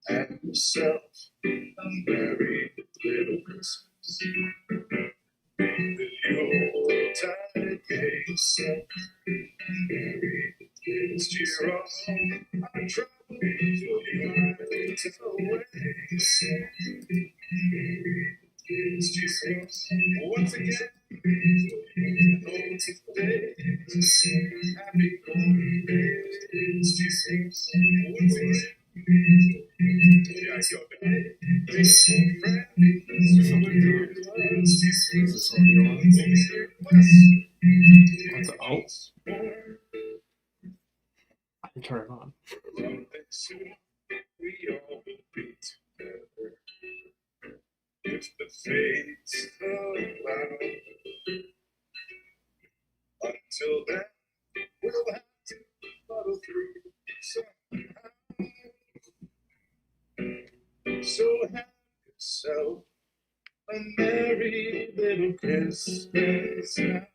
Have yourself a merry little Christmas. Yuletide, get yourself a merry little cheer off our troubles will light away. Once again, happy golden days, Jesus. Once again. I can turn it on. We all will be together if the fates allow. Until then, we'll have to muddle through somehow. So have yourself a merry little Christmas now.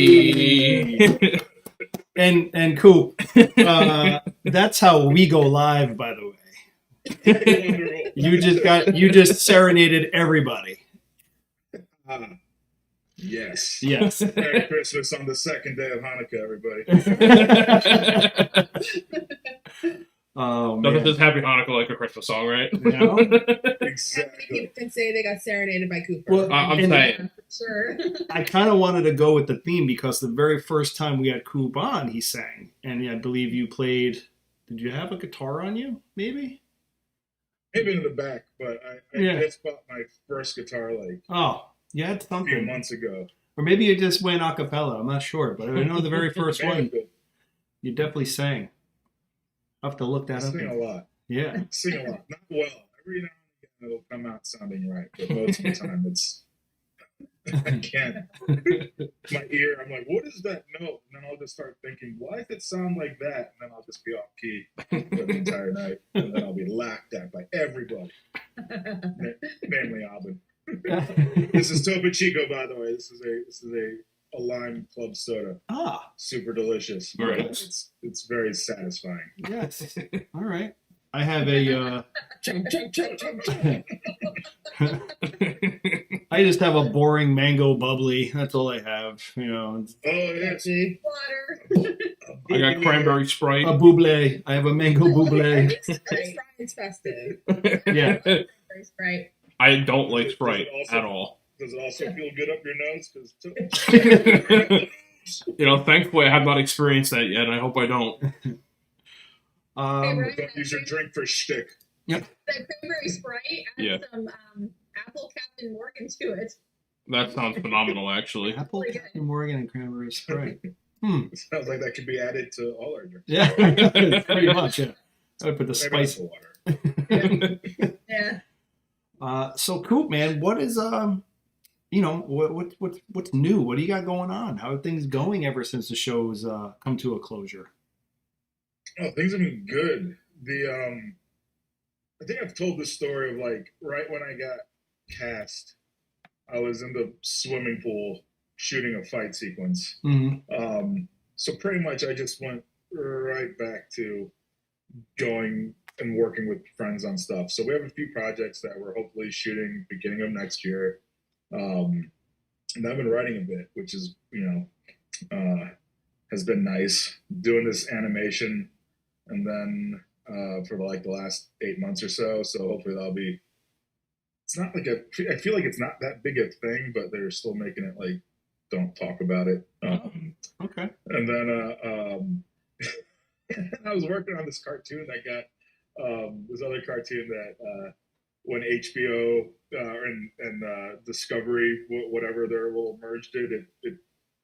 Hey! and Coop, that's how we go live, by the way. You just serenaded everybody. Yes. Yes. Merry Christmas on the second day of Hanukkah, everybody. Oh, Doesn't man. just Happy Hanukkah like a Christmas song, right? No? Exactly. People can say they got serenaded by Cooper. Well, I'm and saying. Sure. I kind of wanted to go with the theme because the very first time we had Coop on, he sang. And I believe you played... Did you have a guitar on you, maybe? Maybe in the back, but I Yeah. just bought my first guitar like Oh, you had a few something. months ago. Or maybe you just went a cappella. I'm not sure. But I know the very first one, you definitely sang. I'll have to look I that up. sing a lot. Yeah. Sing a lot. Not well. Every now and again it'll come out sounding right, but most of the time it's I can't. My ear, I'm like, what is that note? And then I'll just start thinking, why does it sound like that? And then I'll just be off key for the entire night. And then I'll be laughed at by everybody, namely Albin. This is Topo Chico, by the way. This is a lime club soda. Ah, Super delicious. Right. It's very satisfying. yes. All right. I have a... I just have a boring mango bubbly. That's all I have. You know, Oh, yeah. See? Water. I got cranberry Sprite. a buble. I have a mango buble. It's festive. Yeah. Very Sprite. I don't like Does it Sprite also- at all. Does it also feel good up your nose? Thankfully I have not experienced that yet, and I hope I don't. Don't use your drink for shtick. The cranberry Sprite adds Yeah. some apple Captain Morgan to it. That sounds phenomenal, actually. Apple, Captain Morgan, and cranberry Sprite. Sounds like that could be added to all our drinks. Yeah, pretty much. Yeah. I would put the Maybe spice. that's water. Yeah. So Coop, man, what is what's new? What do you got going on? How are things going ever since the show's come to a closure? Oh, things have been good. I think I've told this story of like right when I got cast, I was in the swimming pool shooting a fight sequence. Mm-hmm. So pretty much I just went right back to going and working with friends on stuff. So we have a few projects that we're hopefully shooting beginning of next year. And I've been writing a bit, which is, has been nice doing this animation. And then for like the last 8 months or so. So hopefully that'll be, it's not like I feel like it's not that big a thing, but they're still making it like, don't talk about it. Okay. And then I was working on this cartoon that got this other cartoon that when HBO and Discovery, whatever their little merged it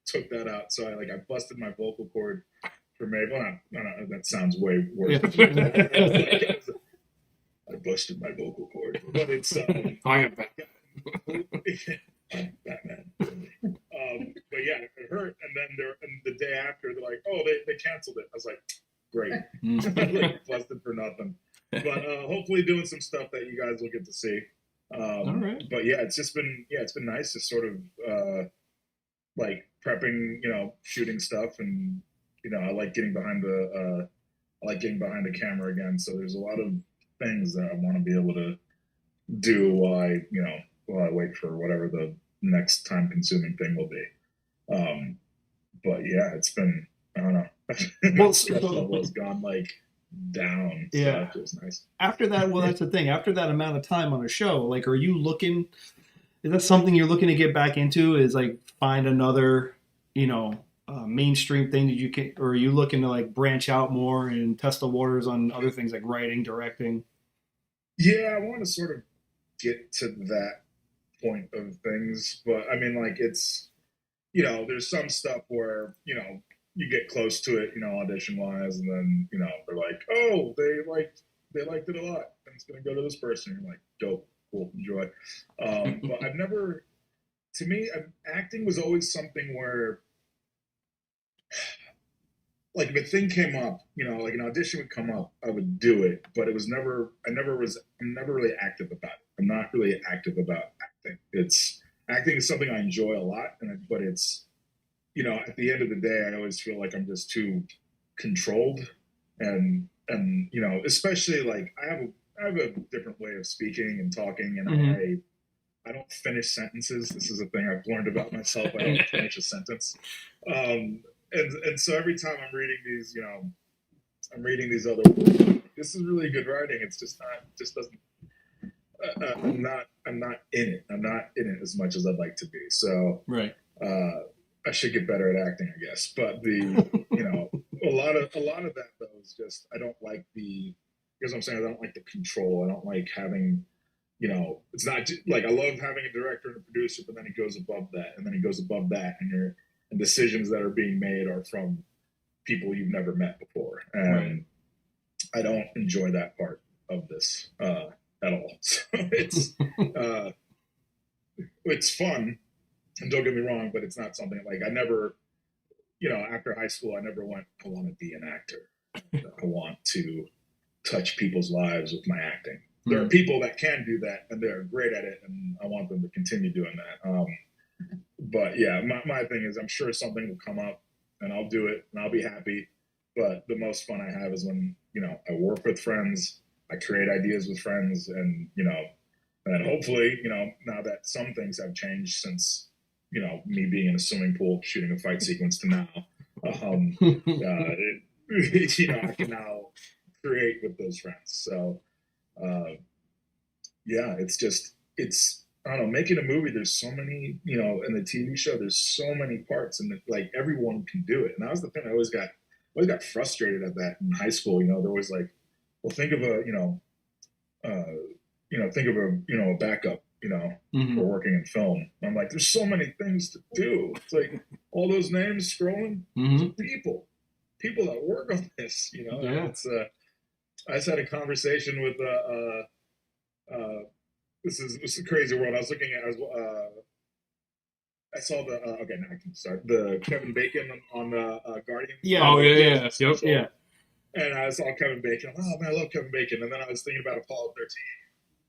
took that out. So I busted my vocal cord for Mabel. No, that sounds way worse. Yeah. I busted my vocal cord, but it's I am back. I'm Batman. But yeah, it hurt. And then the day after, they're like, "Oh, they canceled it." I was like, "Great, like busted for nothing." But hopefully doing some stuff that you guys will get to see. All right. But yeah, it's been nice to sort of like prepping, shooting stuff, and I like getting behind the camera again. So there's a lot of things that I want to be able to do while I wait for whatever the next time consuming thing will be. But yeah, it's been, I don't know. My stress level has gone like down. So Yeah. that feels nice. After that, well, that's the thing. After that amount of time on a show, like, are you looking? Is that something you're looking to get back into? Is like find another, mainstream thing that you can, or are you looking to like branch out more and test the waters on other things like writing, directing? Yeah, I want to sort of get to that point of things, but I mean, like, it's, there's some stuff where, you get close to it, audition wise, and then, they're like, oh, they liked it a lot, and it's going to go to this person. You're like, dope, cool, enjoy. But I've never, to me, acting was always something where, like, if a thing came up, like an audition would come up, I would do it, but I'm never really active about it. I'm not really active about acting. Acting is something I enjoy a lot, but it's, at the end of the day, I always feel like I'm just too controlled, and especially like I have a different way of speaking and talking, and I don't finish sentences. This is a thing I've learned about myself. I don't finish a sentence. And so every time I'm reading these, I'm reading these other words. This is really good writing. It's just not, just doesn't. I'm not in it. I'm not in it as much as I'd like to be. So Right. I should get better at acting, I guess. But a lot of that though is just I don't like because I'm saying I don't like the control. I don't like having. It's not like I love having a director and a producer, but then it goes above that, and then it goes above that, and decisions that are being made are from people you've never met before, and Right. I don't enjoy that part of this at all. So it's fun, and don't get me wrong, but it's not something like I never, after high school, I never went, I want to be an actor. I want to touch people's lives with my acting. There are people that can do that, and they're great at it, and I want them to continue doing that. But yeah, my thing is I'm sure something will come up, and I'll do it, and I'll be happy. But the most fun I have is when, I work with friends, I create ideas with friends, and, and hopefully, now that some things have changed since, me being in a swimming pool shooting a fight sequence to now, I can now create with those friends. So, yeah, I don't know, making a movie, there's so many, in the TV show, there's so many parts, and like everyone can do it. And that was the thing I always got frustrated at that in high school. There was like, well, think of a backup, for working in film. I'm like, there's so many things to do. It's like all those names scrolling, people that work on this, Yeah. It's I just had a conversation with this is a crazy world. I was looking at I saw the okay, now I can start the Kevin Bacon on Guardian. Yeah. Oh yeah. Yep. Yeah. And I saw Kevin Bacon. I'm, oh man, I love Kevin Bacon. And then I was thinking about Apollo 13.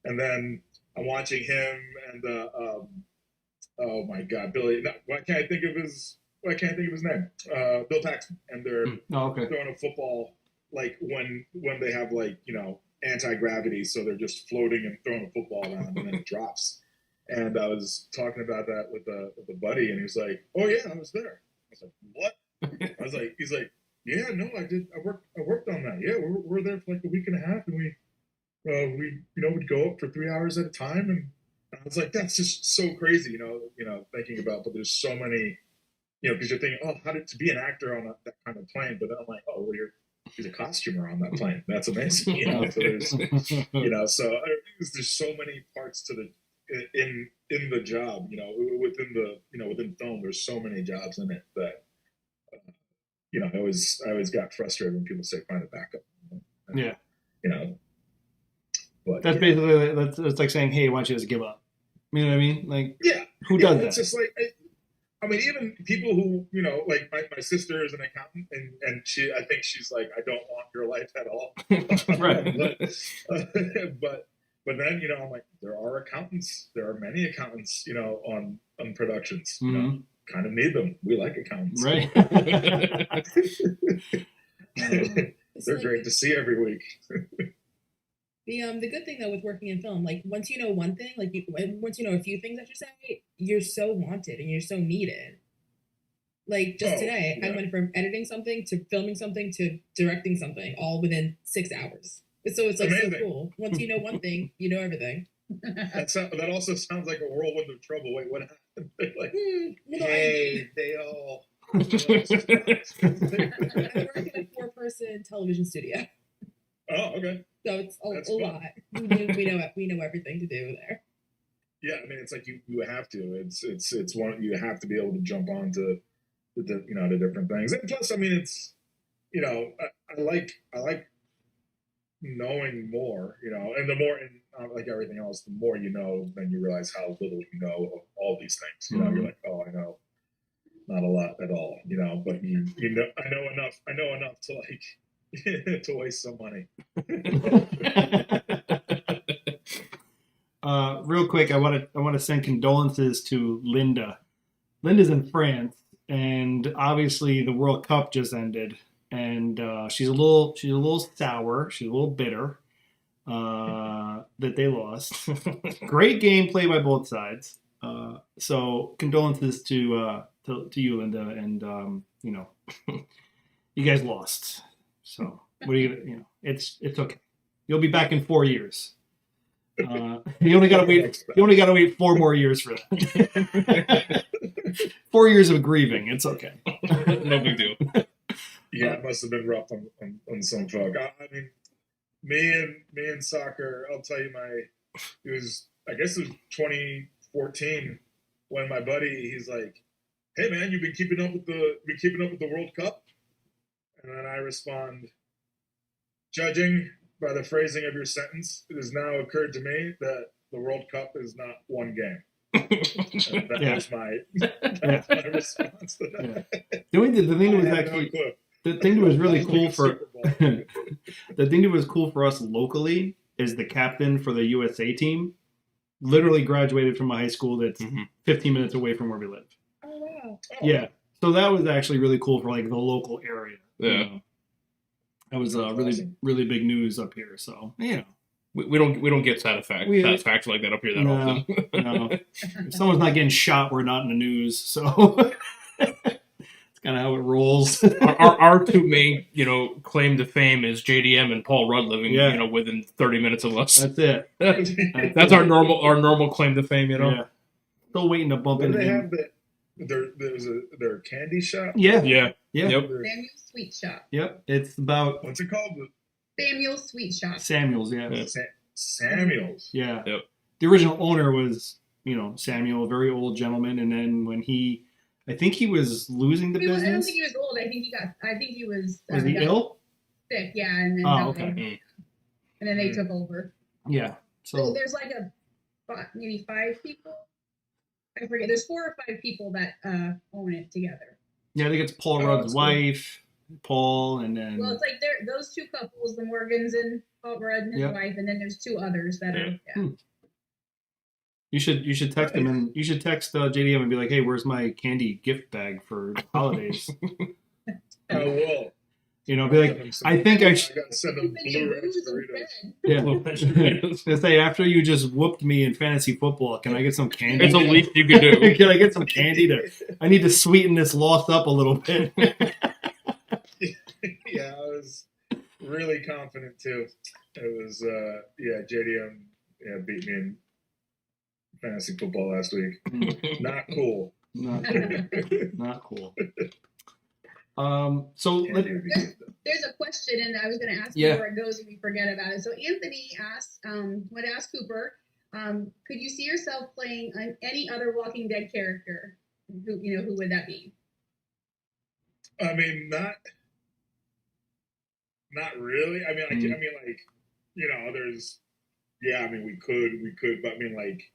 And then I'm watching him and oh my God, Billy. No, why can't I think of his name? Bill Paxton. And they're Okay. throwing a football like when they have like anti-gravity, so they're just floating and throwing a football around, and then it drops. And I was talking about that with a buddy, and he was like, "Oh yeah, I was there." I was like, "What?" I was like, "He's like, yeah, no, I did. I worked on that. Yeah, we're there for like a week and a half, and we would go up for 3 hours at a time." And I was like, "That's just so crazy," thinking about. But there's so many, because you're thinking, "Oh, how to be an actor on that kind of plane?" But then I'm like, "Oh, well, he's a costumer on that plane. That's amazing." So there's, so there's so many parts to the in the job. Within film, there's so many jobs in it that. I always got frustrated when people say find a backup. Yeah. But that's basically that's like saying, hey, why don't you just give up? You know what I mean? Like, who does that? It's just like, I mean, even people who like my sister is an accountant, and I think she's like, I don't want your her life at all. Right. But then, you know, I'm like, there are accountants. There are many accountants, you know, on productions. You know, Mhm. kind of need them. We like accountants. Right. It's They're like great to see every week. the good thing though with working in film, like once you know one thing, like once you know a few things, I should say, you're so wanted and you're so needed. Like just today, I went from editing something to filming something to directing something, all within 6 hours. So it's like Amazing. so cool. Once you know one thing, you know everything. That also sounds like a whirlwind of trouble. Wait, what happened? They're like, Well, hey, they all. I work in a 4-person television studio, Oh, okay. so it's That's a fun. lot. We know everything to do there. Yeah, I mean, it's like you have to. It's one you have to be able to jump on to the you know the different things. And plus, I mean, it's you know I like knowing more. You know, and the more and like everything else, the more you know, then you realize how little you know of all these things. You know, you're like, oh, I know not a lot at all. You know, but you know, I know enough to like to waste some money. Real quick, I want to send condolences to Linda. Linda's in France, and obviously the World Cup just ended, and she's a little sour. She's a little bitter that they lost. Great game played by both sides. So condolences to you, Linda, and you know, you guys lost. So what are you gonna, you know, it's okay. You'll be back in 4 years. You only gotta wait. You only gotta wait 4 more years for that. 4 years of grieving. It's okay. No big deal. Yeah, it must have been rough on some folk. I mean, me and soccer. I'll tell you, it was I guess it was 2014 when my buddy he's like, "Hey man, you've been keeping up with the World Cup?" And then I respond, "Judging by the phrasing of your sentence, it has now occurred to me that the World Cup is not one game." And that was my response to that. Yeah. The thing that was actually the thing that was really cool for the thing that was cool for us locally is the captain for the USA team literally graduated from a high school that's 15 minutes away from where we live. Oh wow! Yeah, so that was actually really cool for like the local area. Yeah. You know? That was really big news up here. So you know, We don't get satisfaction like that up here that often. No. If someone's not getting shot, we're not in the news. So it's kind of how it rolls. our two main, you know, claim to fame is JDM and Paul Rudd living, you know, within 30 minutes of us. That's it. That's our normal claim to fame, you know. Yeah. Still waiting to bump into him. Their candy shop. Yeah. Yep. Samuel's Sweet Shop. Yep. It's about What's it called? Samuel's Sweet Shop. Samuel's. Yeah. Samuel's. Yeah. Yep. The original owner was, you know, Samuel, a very old gentleman, and then when I think he was losing the business. I don't think he was old. I think he was. Was he ill? Sick. Yeah, and then okay. And then they took over. Yeah. So there's like maybe 5 people. I forget. There's 4 or 5 people that own it together. yeah, I think it's Paul Rudd's wife, Paul, and then. Well, it's like those 2 couples, the Morgans and Paul Rudd and his wife, and then there's 2 others that are. Yeah. You should text him and you should text JDM and be like, hey, where's my candy gift bag for the holidays? I will. You know, be like, I think I should. I gotta send them Blu-rays Yeah. I say after you just whooped me in fantasy football, can I get some candy? It's the least you could do. Can I get some candy I need to sweeten this loss up a little bit. Yeah, I was really confident too. It was JDM beat me in fantasy football last week. Not cool. Not cool. So there's a question, and I was going to ask before it goes, and we forget about it. So Anthony asked, would ask Cooper, could you see yourself playing any other Walking Dead character? Who would that be? I mean, not really. I mean, there's. Yeah, I mean, we could, but I mean, like,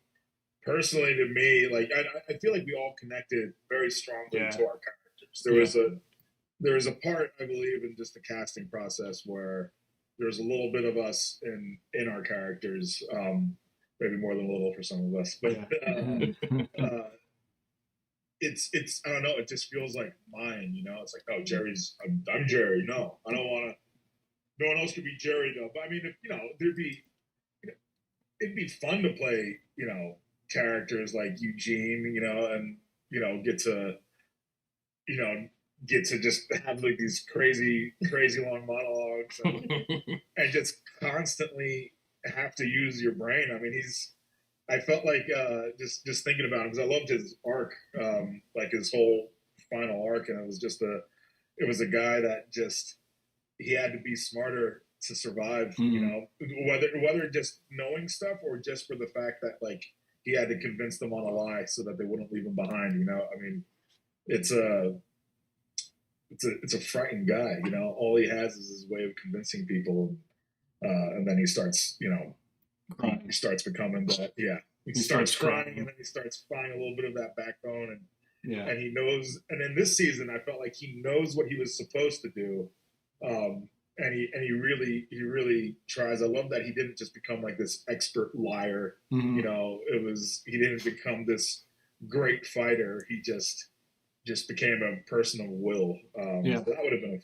personally, to me, like, I feel like we all connected very strongly to our characters. There was there is a part, I believe, in just the casting process where there's a little bit of us in our characters, maybe more than a little for some of us, but it's I don't know, it just feels like mine, you know. It's like, oh, Jerry's, I'm Jerry. No, I don't want to. No one else could be Jerry though. But I mean, if, you know, it'd be fun to play, you know, characters like Eugene, you know, and you know, you know, get to just have like these crazy long monologues and just constantly have to use your brain. I mean, I felt like just thinking about him because I loved his arc, like his whole final arc, and it was a guy that just he had to be smarter to survive. You know, whether just knowing stuff or just for the fact that like he had to convince them on a lie so that they wouldn't leave him behind. You know, I mean, it's a frightened guy. You know, all he has is his way of convincing people, and then he starts, you know. He starts becoming that, he starts crying, and then he starts finding a little bit of that backbone, and he knows. And in this season, I felt like he knows what he was supposed to do, and he really tries. I love that he didn't just become like this expert liar. You know, he didn't become this great fighter. He just became a person of will. So that would have been a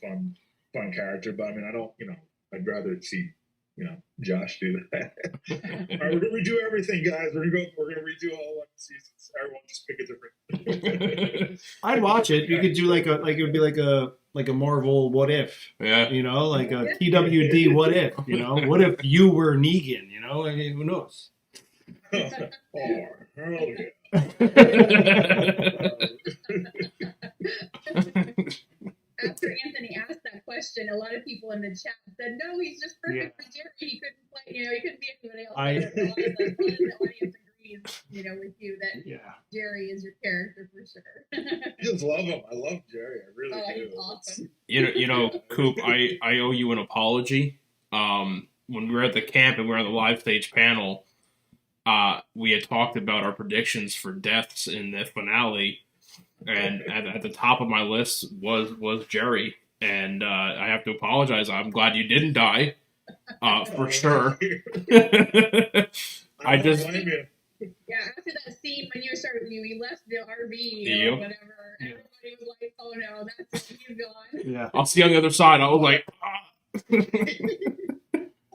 fun character. But I mean, I don't, you know, I'd rather see, you know, Josh do that. All right, we're gonna redo everything, guys. We're gonna redo all 11 seasons. Everyone just pick a different. I'd watch it. You could do it would be like a Marvel what if. Yeah. You know, like a TWD what if, you know? What if you were Negan, you know? I mean, who knows? Oh, hell After Anthony asked that question, a lot of people in the chat said, "No, he's just perfect for Jerry. He couldn't play. You know, he couldn't be anybody else." A lot of the audience agrees, you know, with you that Jerry is your character for sure. I just love him. I love Jerry. I really do. He's awesome. You know, Coop, I owe you an apology. When we were at the camp and we were on the live stage panel, we had talked about our predictions for deaths in the finale. And at the top of my list was Jerry, and I have to apologize. I'm glad you didn't die, for sure. I just after that scene when you left the RV or whatever, everybody was like, "Oh no, that's it, he's gone." Yeah, I'll see you on the other side. I was like,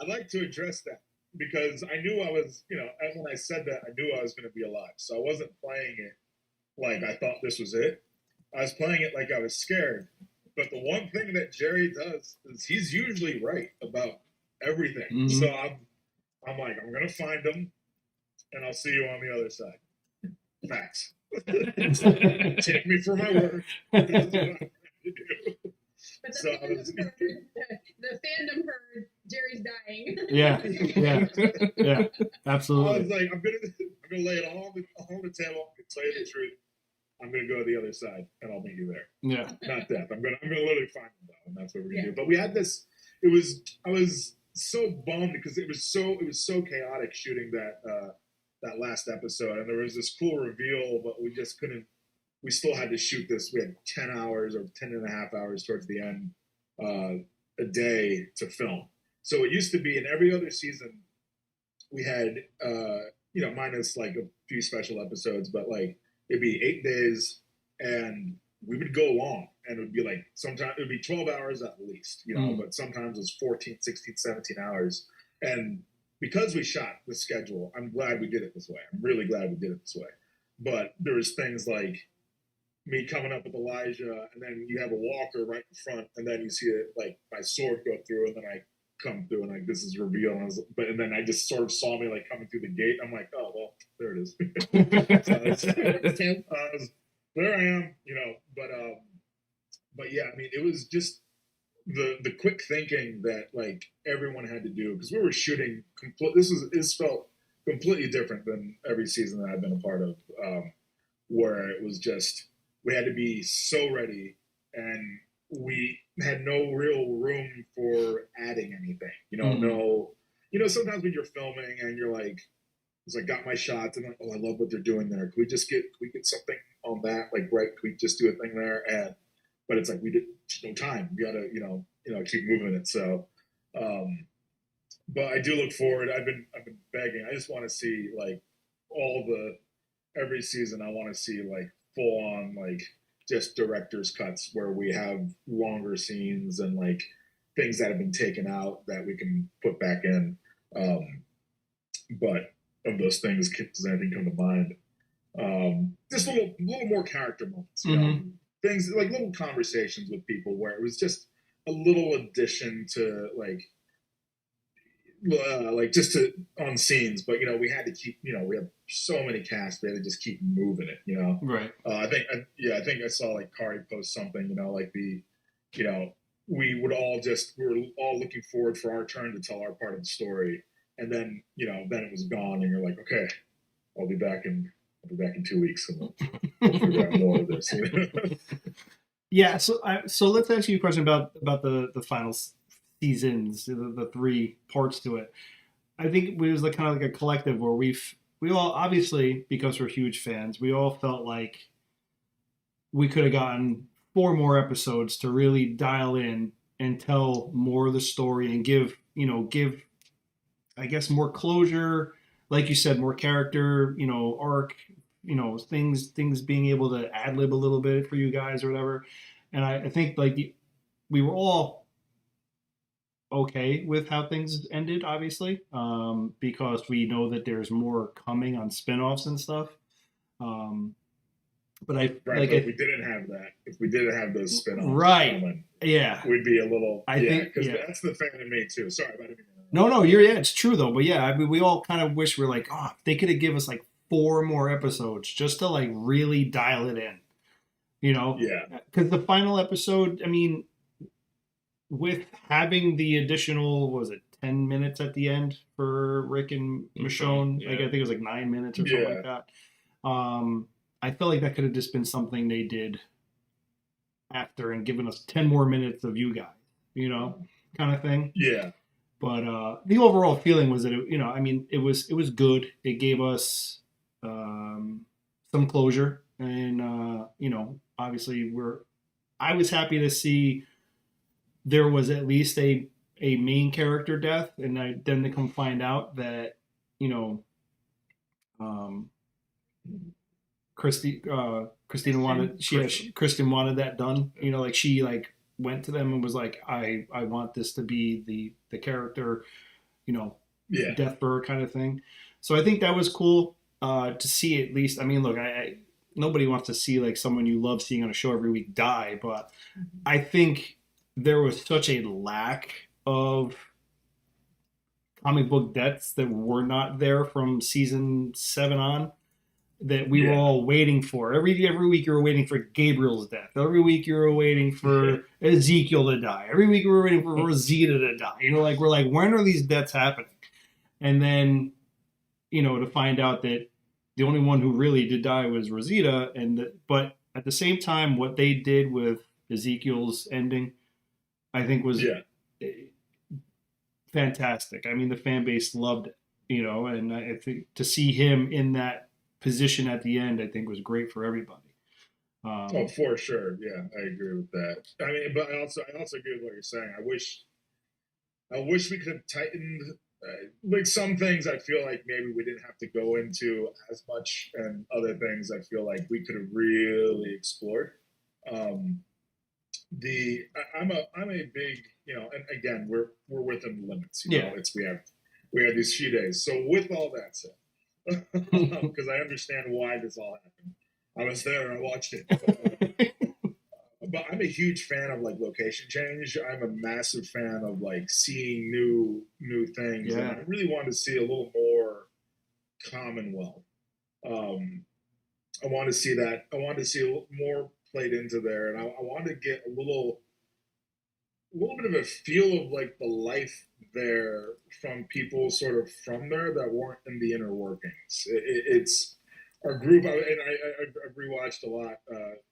I'd like to address that because I knew I was, you know, when I said that, I knew I was going to be alive, so I wasn't playing it like I thought this was it. I was playing it like I was scared. But the one thing that Jerry does is he's usually right about everything. So I'm like, I'm gonna find him, and I'll see you on the other side. Facts. Take me for my word. But the fandom heard Jerry's dying. Yeah, absolutely. I was like, I'm gonna lay it all on the table and tell you the truth. I'm gonna go to the other side and I'll meet you there. Yeah. Not death. I'm gonna literally find him though, and that's what we're gonna do. But we had this. I was so bummed because it was so chaotic shooting that last episode, and there was this cool reveal, but we just couldn't. We still had to shoot this. We had 10 hours or 10 and a half hours towards the end a day to film. So it used to be in every other season we had, you know, minus like a few special episodes, but like it'd be 8 days and we would go long and it would be like sometimes it would be 12 hours at least, you know, but sometimes it was 14, 16, 17 hours. And because we shot the schedule, I'm glad we did it this way. I'm really glad we did it this way. But there was things like me coming up with Elijah, and then you have a walker right in front, and then you see it like my sword go through, and then I come through, and like this is revealed. And then I just sort of saw me like coming through the gate. I'm like, oh well, there it is. There I am, you know. But yeah, I mean, it was just the quick thinking that like everyone had to do because we were shooting. This felt completely different than every season that I've been a part of, where it was just. We had to be so ready, and we had no real room for adding anything. You know, sometimes when you're filming and you're like, it's like got my shots, and like, oh, I love what they're doing there. Can we get something on that? Like, right? Can we just do a thing there? but it's like we did no time. We gotta, keep moving it. So, but I do look forward. I've been begging. I just want to see like every season. I want to see like full on like just director's cuts where we have longer scenes and like things that have been taken out that we can put back in. But of those things, does anything come to mind? Just a little more character moments, things like little conversations with people where it was just a little addition to like just to on scenes, but we had to keep, we have so many casts, we had to just keep moving it, Right. I think I saw like Kari post something, like we were all looking forward for our turn to tell our part of the story, and then then it was gone, and you're like, okay, I'll be back in 2 weeks, and we'll figure out more of this. Yeah. So let's ask you a question about the final seasons, the 3 parts to it. I think it was like kind of like a collective where we all, obviously because we're huge fans, we all felt like we could have gotten 4 more episodes to really dial in and tell more of the story and give I guess more closure, like you said, more character, arc, things being able to ad lib a little bit for you guys or whatever. And I think like we were all okay with how things ended, obviously, because we know that there's more coming on spinoffs and stuff. But if we didn't have that, if we didn't have those spin-offs, right? Yeah, we'd be a little. I think because that's the fan in me too. Sorry about it. No, it's true though. But yeah, I mean, we all kind of wish we're like, oh, they could have given us like 4 more episodes just to like really dial it in, Yeah. Because the final episode, I mean, with having the additional, what was it, 10 minutes at the end for Rick and Michonne? Like I think it was like 9 minutes or something like that. I feel like that could have just been something they did after and given us 10 more minutes of you guys, kind of thing. Yeah. But the overall feeling was that it was good. It gave us some closure, and obviously I was happy to see there was at least a main character death, and then to come find out that Christina wanted Kristen wanted that done. Like she like went to them and was like, I want this to be the character, death for her kind of thing. So I think that was cool to see at least. I mean, look, I nobody wants to see like someone you love seeing on a show every week die, but I think there was such a lack of comic book deaths that were not there from season 7 on, that we were all waiting for. Every week you were waiting for Gabriel's death. Every week you were waiting for Ezekiel to die. Every week we were waiting for Rosita to die. We're like, when are these deaths happening? And then, to find out that the only one who really did die was Rosita. But at the same time, what they did with Ezekiel's ending, I think was fantastic. I mean, the fan base loved it, and I think to see him in that position at the end, I think was great for everybody. For sure. Yeah, I agree with that. I mean, but I also agree with what you're saying. I wish we could have tightened like some things. I feel like maybe we didn't have to go into as much, and other things I feel like we could have really explored. I'm a big, and again, we're within the limits. We have these few days. So with all that said, because I understand why this all happened. I was there and I watched it. But I'm a huge fan of like location change. I'm a massive fan of like seeing new things. And I really wanted to see a little more Commonwealth. I want to see that. I wanted to see a little more played into there, and I wanted to get a little bit of a feel of like the life there from people sort of from there that weren't in the inner workings. It's our group, and I've rewatched a lot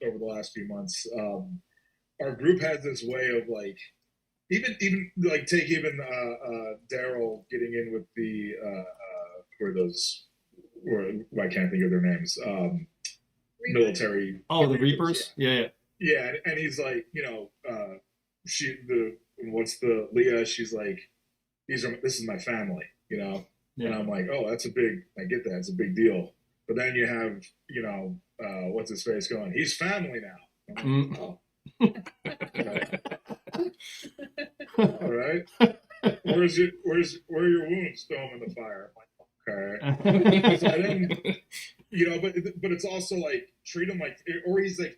over the last few months. Our group has this way of like, even like take Daryl getting in with the who are those? I can't think of their names. Military. Oh, the Reapers. Yeah. yeah, and he's like, what's the Leah? She's like, this is my family, and I'm like, oh, I get that, it's a big deal. But then you have, what's his face going, he's family now. I'm like, oh, all right. Where are your wounds? Throw them in the fire. I'm like, okay. So but it's also like treat him like, or he's a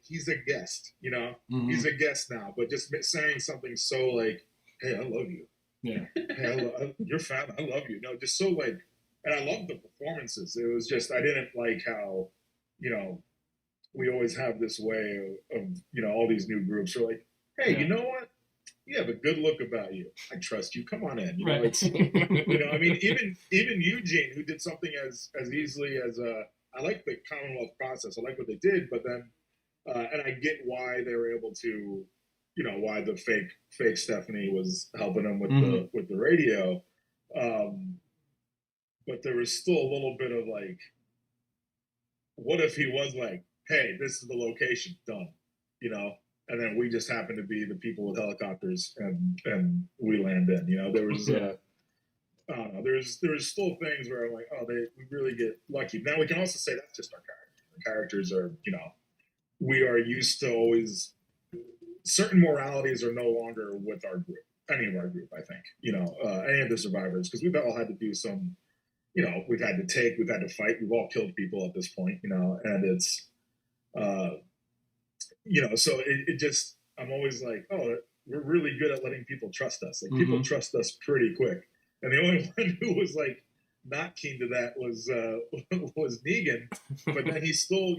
guest, he's a guest now, but just saying something so like, hey, I love you. Yeah. Hey, your family, I love you. No, just so like, and I love the performances. It was just, I didn't like how, we always have this way of all these new groups are like, hey, you know what? You have a good look about you. I trust you. Come on in. Right. It's, I mean, even Eugene, who did something as easily as I like the Commonwealth process. I like what they did, but then, and I get why they were able to, why the fake Stephanie was helping them with the radio, but there was still a little bit of like, what if he was like, hey, this is the location, done, and then we just happen to be the people with helicopters and we land in, there was I don't know, there's still things where I'm like, oh, we really get lucky. Now we can also say that's just our characters. The characters are, we are used to always, certain moralities are no longer with our group, any of our group, I think, any of the survivors, because we've all had to do some, we've had to fight, we've all killed people at this point, and it's, so it just, I'm always like, oh, we're really good at letting people trust us. Like people trust us pretty quick. And the only one who was like not keen to that was was Negan. But then he still,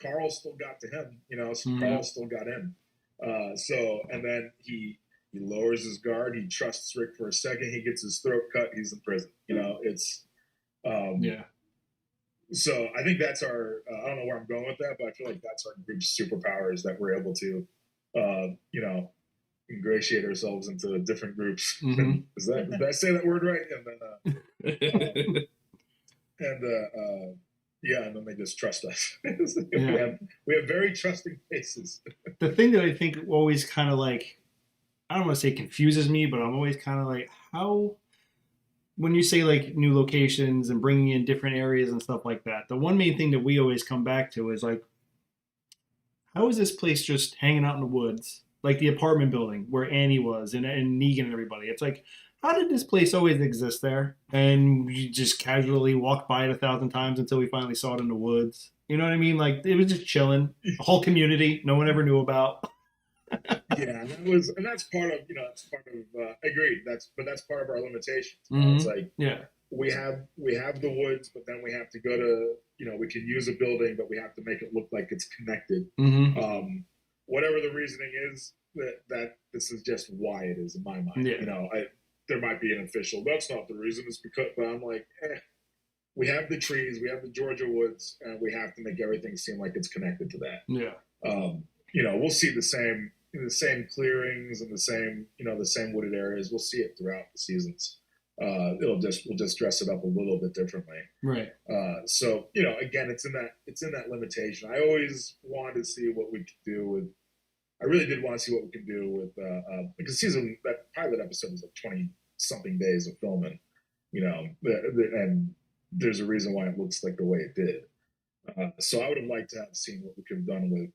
Carl still got to him, so Carl still got in. And then he lowers his guard, he trusts Rick for a second, he gets his throat cut, he's in prison. It's So I think that's our. I don't know where I'm going with that, but I feel like that's our group's superpowers, that we're able to, ingratiate ourselves into different groups. Did I say that word right? And then, and then they just trust us. We have very trusting faces. The thing that I think always kind of like, I don't want to say confuses me, but I'm always kind of like, how, when you say like new locations and bringing in different areas and stuff like that, the one main thing that we always come back to is like, how is this place just hanging out in the woods? Like the apartment building where Annie was and Negan and everybody. It's like, how did this place always exist there? And we just casually walked by it 1,000 times until we finally saw it in the woods. You know what I mean? Like it was just chilling. A whole community no one ever knew about. Yeah, and that's part of, agreed. That's part of our limitations. It's like, we have the woods, but then we have to go to, we can use a building, but we have to make it look like it's connected. Whatever the reasoning is, that this is just why it is in my mind. There might be an official, that's not the reason, it's because, but I'm like, we have the trees, we have the Georgia woods, and we have to make everything seem like it's connected to that. We'll see the same clearings and the same wooded areas. We'll see it throughout the seasons. We'll just dress it up a little bit differently. Right. So again, it's in that limitation. I always wanted to see what we could do with. I really did want to see what we could do with because that pilot episode was like 20 something days of filming, and there's a reason why it looks like the way it did. So I would have liked to have seen what we could have done with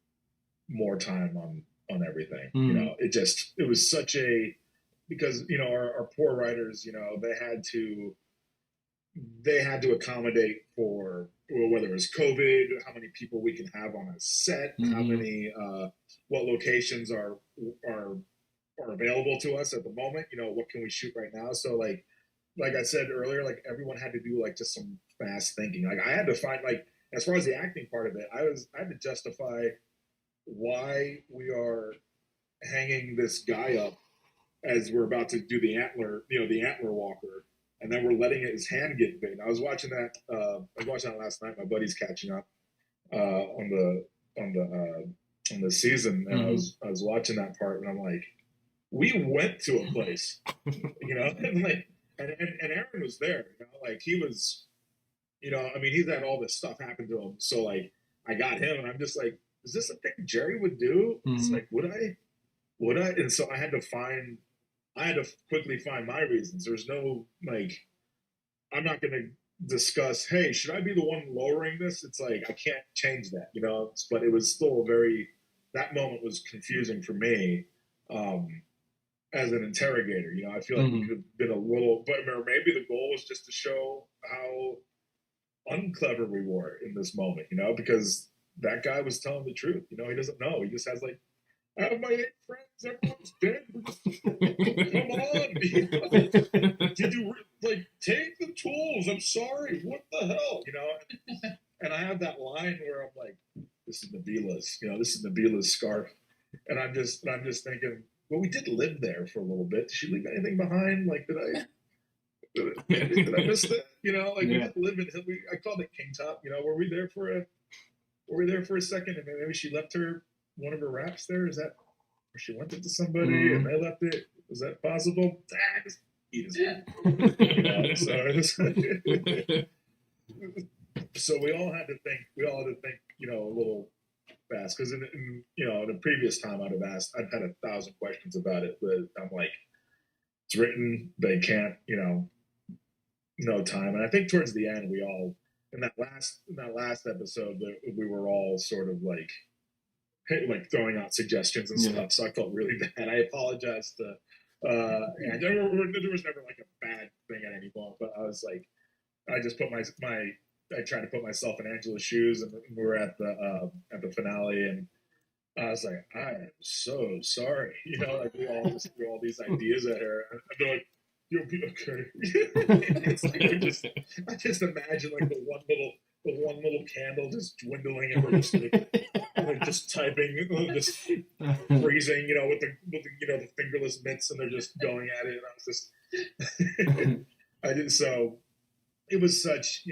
more time on everything. It was such a, because our poor writers, they had to accommodate for, whether it was COVID, how many people we can have on a set, how many what locations are available to us at the moment, what can we shoot right now. So like I said earlier, like everyone had to do like just some fast thinking. Like I had to find, like, as far as the acting part of it, I had to justify why we are hanging this guy up as we're about to do the antler walker, and then we're letting his hand get bitten. I was watching that last night. My buddy's catching up on the season, and I was watching that part, and I'm like, we went to a place, and like, and Aaron was there, like he was, I mean, he's had all this stuff happen to him, so like I got him, and I'm just like, is this a thing Jerry would do? It's Mhm. like, would I? And so I had to quickly find my reasons. There's no like, I'm not going to discuss, hey, should I be the one lowering this? It's like, I can't change that, but it was still that moment was confusing for me. As an interrogator, I feel like we could have been a little, but maybe the goal was just to show how unclever we were in this moment, because that guy was telling the truth. He doesn't know. He just has like, I have my 8 friends. Everyone's dead. Come on, did you take the tools? I'm sorry. What the hell, And I have that line where I'm like, this is Nabila's, this is Nabila's scarf, and I'm just thinking, well, we did live there for a little bit. Did she leave anything behind? Like, did I miss that? We did live in. I called it King Top. Were we there for a second? And maybe she left one of her wraps there. Is that where she lent it to somebody and they left it? Was that possible? Just eat his head. So we all had to think. A little fast, because in a previous time I'd had 1,000 questions about it, but I'm like, it's written, they can't, no time. And I think towards the end we all, in that last episode, we were all sort of like throwing out suggestions and stuff, so I felt really bad. I apologized to and there was never like a bad thing at any point, but I was like, I just put I tried to put myself in Angela's shoes, and we were at the finale, and I was like, I am so sorry. Like we all just threw all these ideas at her, and they're like, you'll be okay. It's like I just imagine like the one little candle just dwindling, and we're just like just typing, just freezing, with the fingerless mitts, and they're just going at it, and I was just I did so. It was such,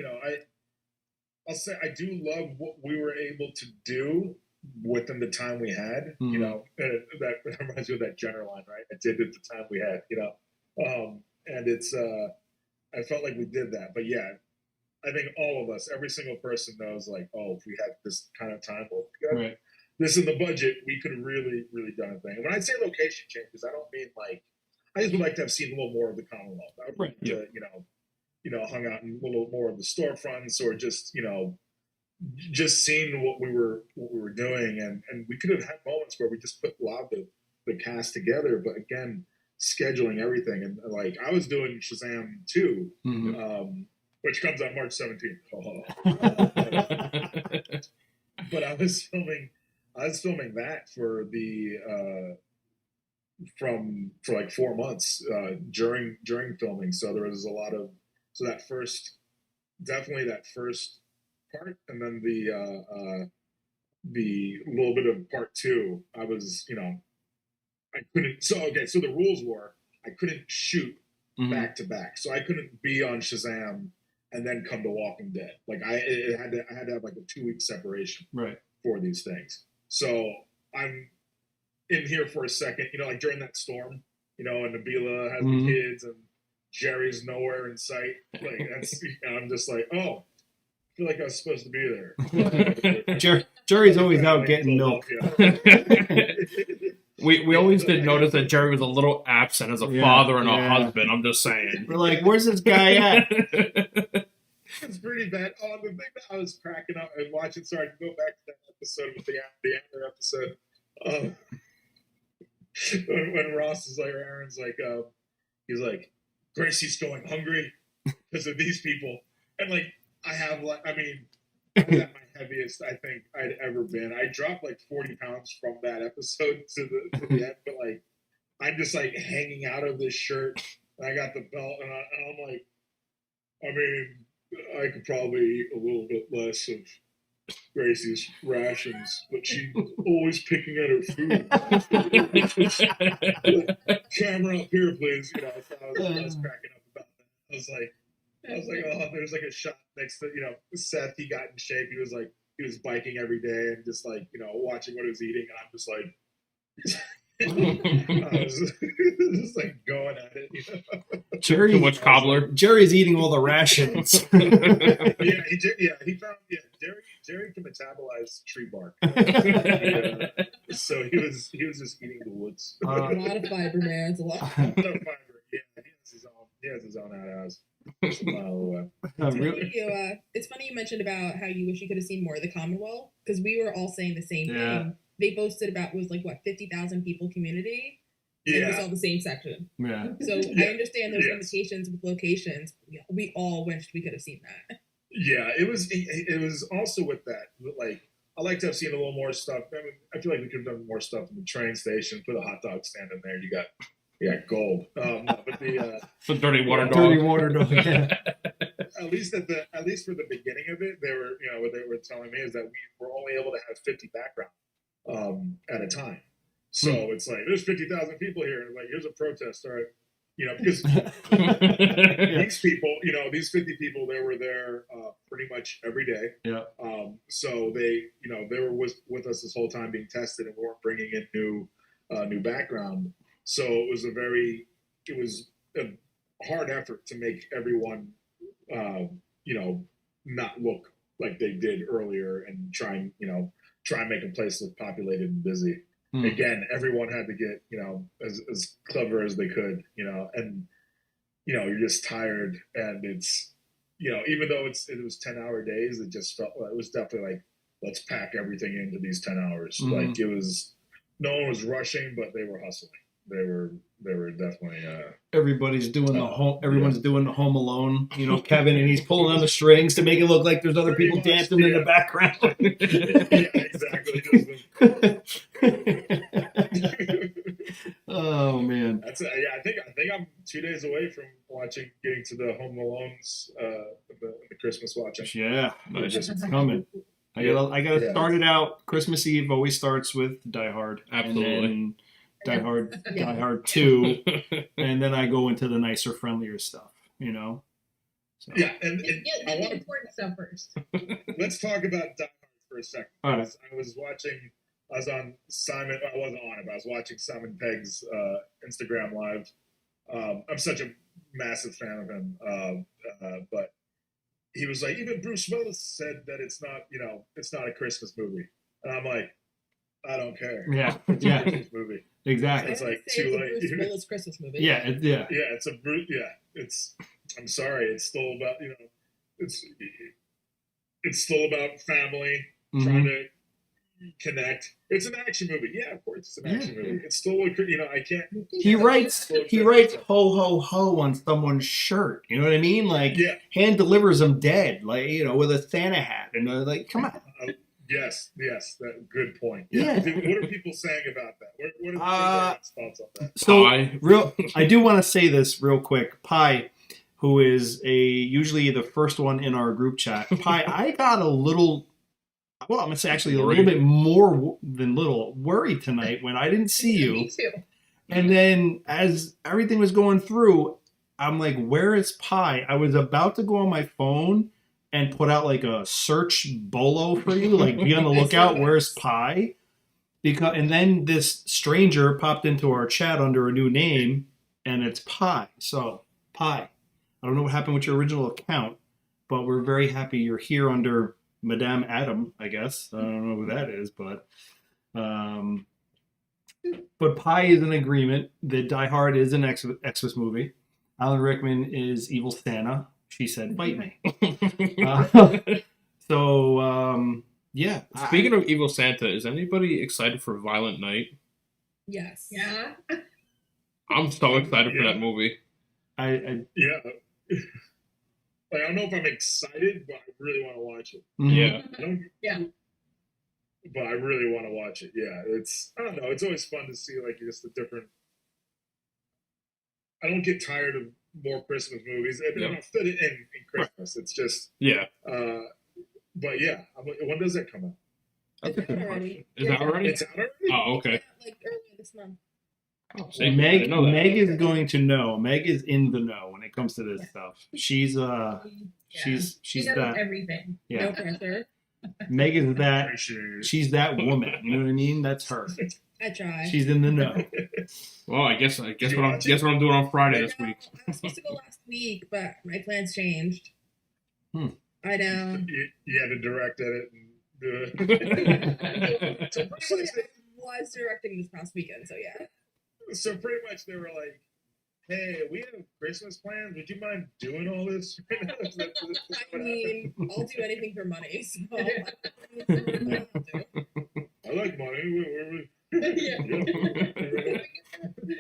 I'll say I do love what we were able to do within the time we had. That reminds me of that Jenner line, right? I did at the time we had, and it's I felt like we did that. But yeah, I think all of us, every single person knows, like, oh, if we had this kind of time, this in the budget, we could have really, really done a thing. And when I say location changes, I don't mean like, I just would like to have seen a little more of the Commonwealth. I would like to, hung out in a little more of the storefronts, or just, just seeing what we were doing. And we could have had moments where we just put a lot of the cast together, but again, scheduling everything. And like, I was doing Shazam 2, which comes out March 17th. But I was filming that for for like 4 months during filming. So there was a lot of, definitely that first part, and then the little bit of part 2. I was, I couldn't. So the rules were I couldn't shoot back to back, so I couldn't be on Shazam and then come to Walking Dead. Like I had to have like a 2-week separation for these things. So I'm in here for a second, like during that storm, and Nabila has the kids, and Jerry's nowhere in sight. Like that's, I'm just like, oh, I feel like I was supposed to be there. Jerry's always out getting milk. We always did notice that Jerry was a little absent as a father and a husband. I'm just saying. We're like, where's this guy at? It's pretty bad. Oh, the thing that I was cracking up and watching. Sorry, to go back to that episode with the Antler episode. When Ross is like, or Aaron's like, he's like, Gracie's going hungry because of these people, and like I have like, I mean, I was at my heaviest I think I'd ever been. I dropped like 40 pounds from that episode to the end, but like I'm just like hanging out of this shirt. And I got the belt, and I'm like, I mean, I could probably eat a little bit less of Gracie's rations, but she's always picking at her food. Camera up here, please. So I was cracking up about that. I was like, oh, there's like a shot next to, Seth. He got in shape. He was biking every day and just like, watching what he was eating. And I'm just like, I was just like going at it. Jerry, too much cobbler. Jerry's eating all the rations. He found Jerry Jerry can metabolize tree bark. Yeah. So he was just eating the woods. A lot of fiber, man. It's a lot. No fiber. Yeah, he has his own outhouse. Just a mile away. Really? It's funny you mentioned about how you wish you could have seen more of the Commonwealth, because we were all saying the same Yeah. thing. They boasted about was like what 50,000 people community. And it was Yeah. all the same section. Yeah. So Yeah. I understand there's Yes. limitations with locations. We all wished we could have seen that. Yeah, it was also with that. Like, I like to have seen a little more stuff. I mean, I feel like we could have done more stuff in the train station. Put a hot dog stand in there. You got gold. No, but The dirty water dog. Dirty water dog. Yeah. at least for the beginning of it, they were what they were telling me is that we were only able to have 50 background at a time. So it's like there's 50,000 people here, and like here's a protest, all right? Because these people, these 50 people, they were there pretty much every day. Yeah. So they were with us this whole time being tested, and we weren't bringing in new background. So it was a hard effort to make everyone, not look like they did earlier, and try and make a place look populated and busy. Again, everyone had to get, as clever as they could, and, you're just tired, and it's, even though it was 10-hour days, it just felt like, it was definitely like, let's pack everything into these 10 hours. Like no one was rushing, but they were hustling. They were definitely, Everybody's doing everyone's doing the Home Alone, Kevin, and he's pulling on the strings to make it look like there's other Pretty people much, dancing in the background. yeah, exactly. Oh man. I think I'm 2 days away from getting to the Home Alones, the Christmas watching. Yeah, Nice. it's coming. I gotta start it out. Christmas Eve always starts with Die Hard. Absolutely. And then Die Hard 2, and then I go into the nicer, friendlier stuff, So. Yeah, and Get the important stuff first. let's talk about Die Hard for a second. All right. I was on Simon. I wasn't on it, but I was watching Simon Pegg's Instagram live. I'm such a massive fan of him, but he was like, even Bruce Willis said that it's not a Christmas movie, and I'm like, I don't care. Yeah, It's a yeah, Christmas movie. exactly. It's like It's too a late. Bruce Willis Christmas movie. Yeah, Yeah, it's a brute. Yeah, it's. I'm sorry. It's still about It's still about family trying to connect. It's an action movie. Yeah, of course, it's an action movie. It's still I can't. He writes ho ho ho on someone's shirt. You know what I mean? Like hand delivers them dead, like with a Santa hat, and they're like, come on. Yes, that good point. Yeah. What are people saying about that? What are people's thoughts on that? So Pie. I do want to say this real quick. Pie, who is usually the first one in our group chat. Pie, I got a little. Well, I'm gonna say actually a little bit more than little worried tonight when I didn't see you. Me too. And then as everything was going through, I'm like, where is Pie? I was about to go on my phone and put out like a search bolo for you, like be on the lookout, where's Pie? And then this stranger popped into our chat under a new name, and it's Pie. So, Pie, I don't know what happened with your original account, but we're very happy you're here under Madame Adam, I guess. I don't know who that is, but Pie is in agreement that Die Hard is an Xmas movie. Alan Rickman is Evil Santa. She said, "Bite me." Yeah. Speaking of Evil Santa, is anybody excited for Violent Night? Yes. Yeah. I'm so excited for that movie. Yeah. I don't know if I'm excited, but I really want to watch it. Yeah. But I really want to watch it. Yeah, I don't know. It's always fun to see just the different. I don't get tired of more Christmas movies. I don't fit it in Christmas. It's just but yeah, when does that come out? It's out already. Is that already? It's out already. Oh, okay. Like earlier this month. Meg is going to know. Meg is in the know when it comes to this stuff. She's She knows that everything. yeah. No pressure. Meg is that Appreciate it. she's that woman. You know what I mean? That's her. I try. She's in the know. Well, I guess what I'm doing on Friday this week. I was supposed to go last week, but my plans changed. I know. You had to direct edit So pretty Actually, much, I was directing this past weekend, so yeah. they were like, "Hey, we have Christmas plans. Would you mind doing all this?" I mean, I'll do anything for money, so I'll do. I like money. Yeah.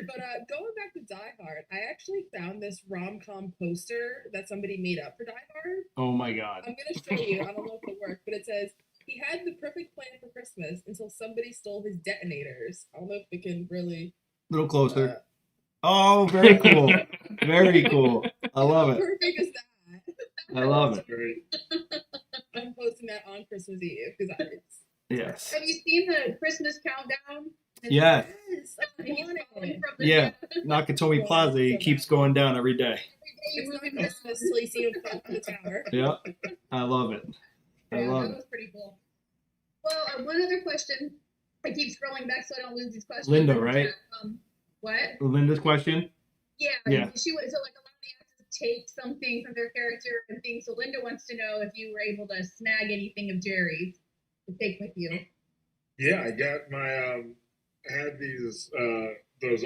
But going back to Die Hard, I actually found this rom-com poster that somebody made up for Die Hard. Oh my god. I'm gonna show you. I don't know if it worked, but it says he had the perfect plan for Christmas until somebody stole his detonators. I don't know if we can really. A little closer. Oh, very cool. Very cool. I love How it. perfect is that? I love it. Great. I'm posting that on Christmas Eve because it's. Yes. Have you seen the Christmas countdown? Yeah. Yes, I He's want falling it. from the Yeah. Nakatomi Plaza, he keeps going down every day. It's not Christmas till you see him fall from the tower. Yeah. I love it. I Yeah, love that it. was pretty cool. Well, one other question. I keep scrolling back so I don't lose these questions. Linda, right? What? Linda's question? Yeah. Yeah. She was so like a lot of the actors take something from their character and things. So Linda wants to know if you were able to snag anything of Jerry's to take with you. Yeah, I got my I had those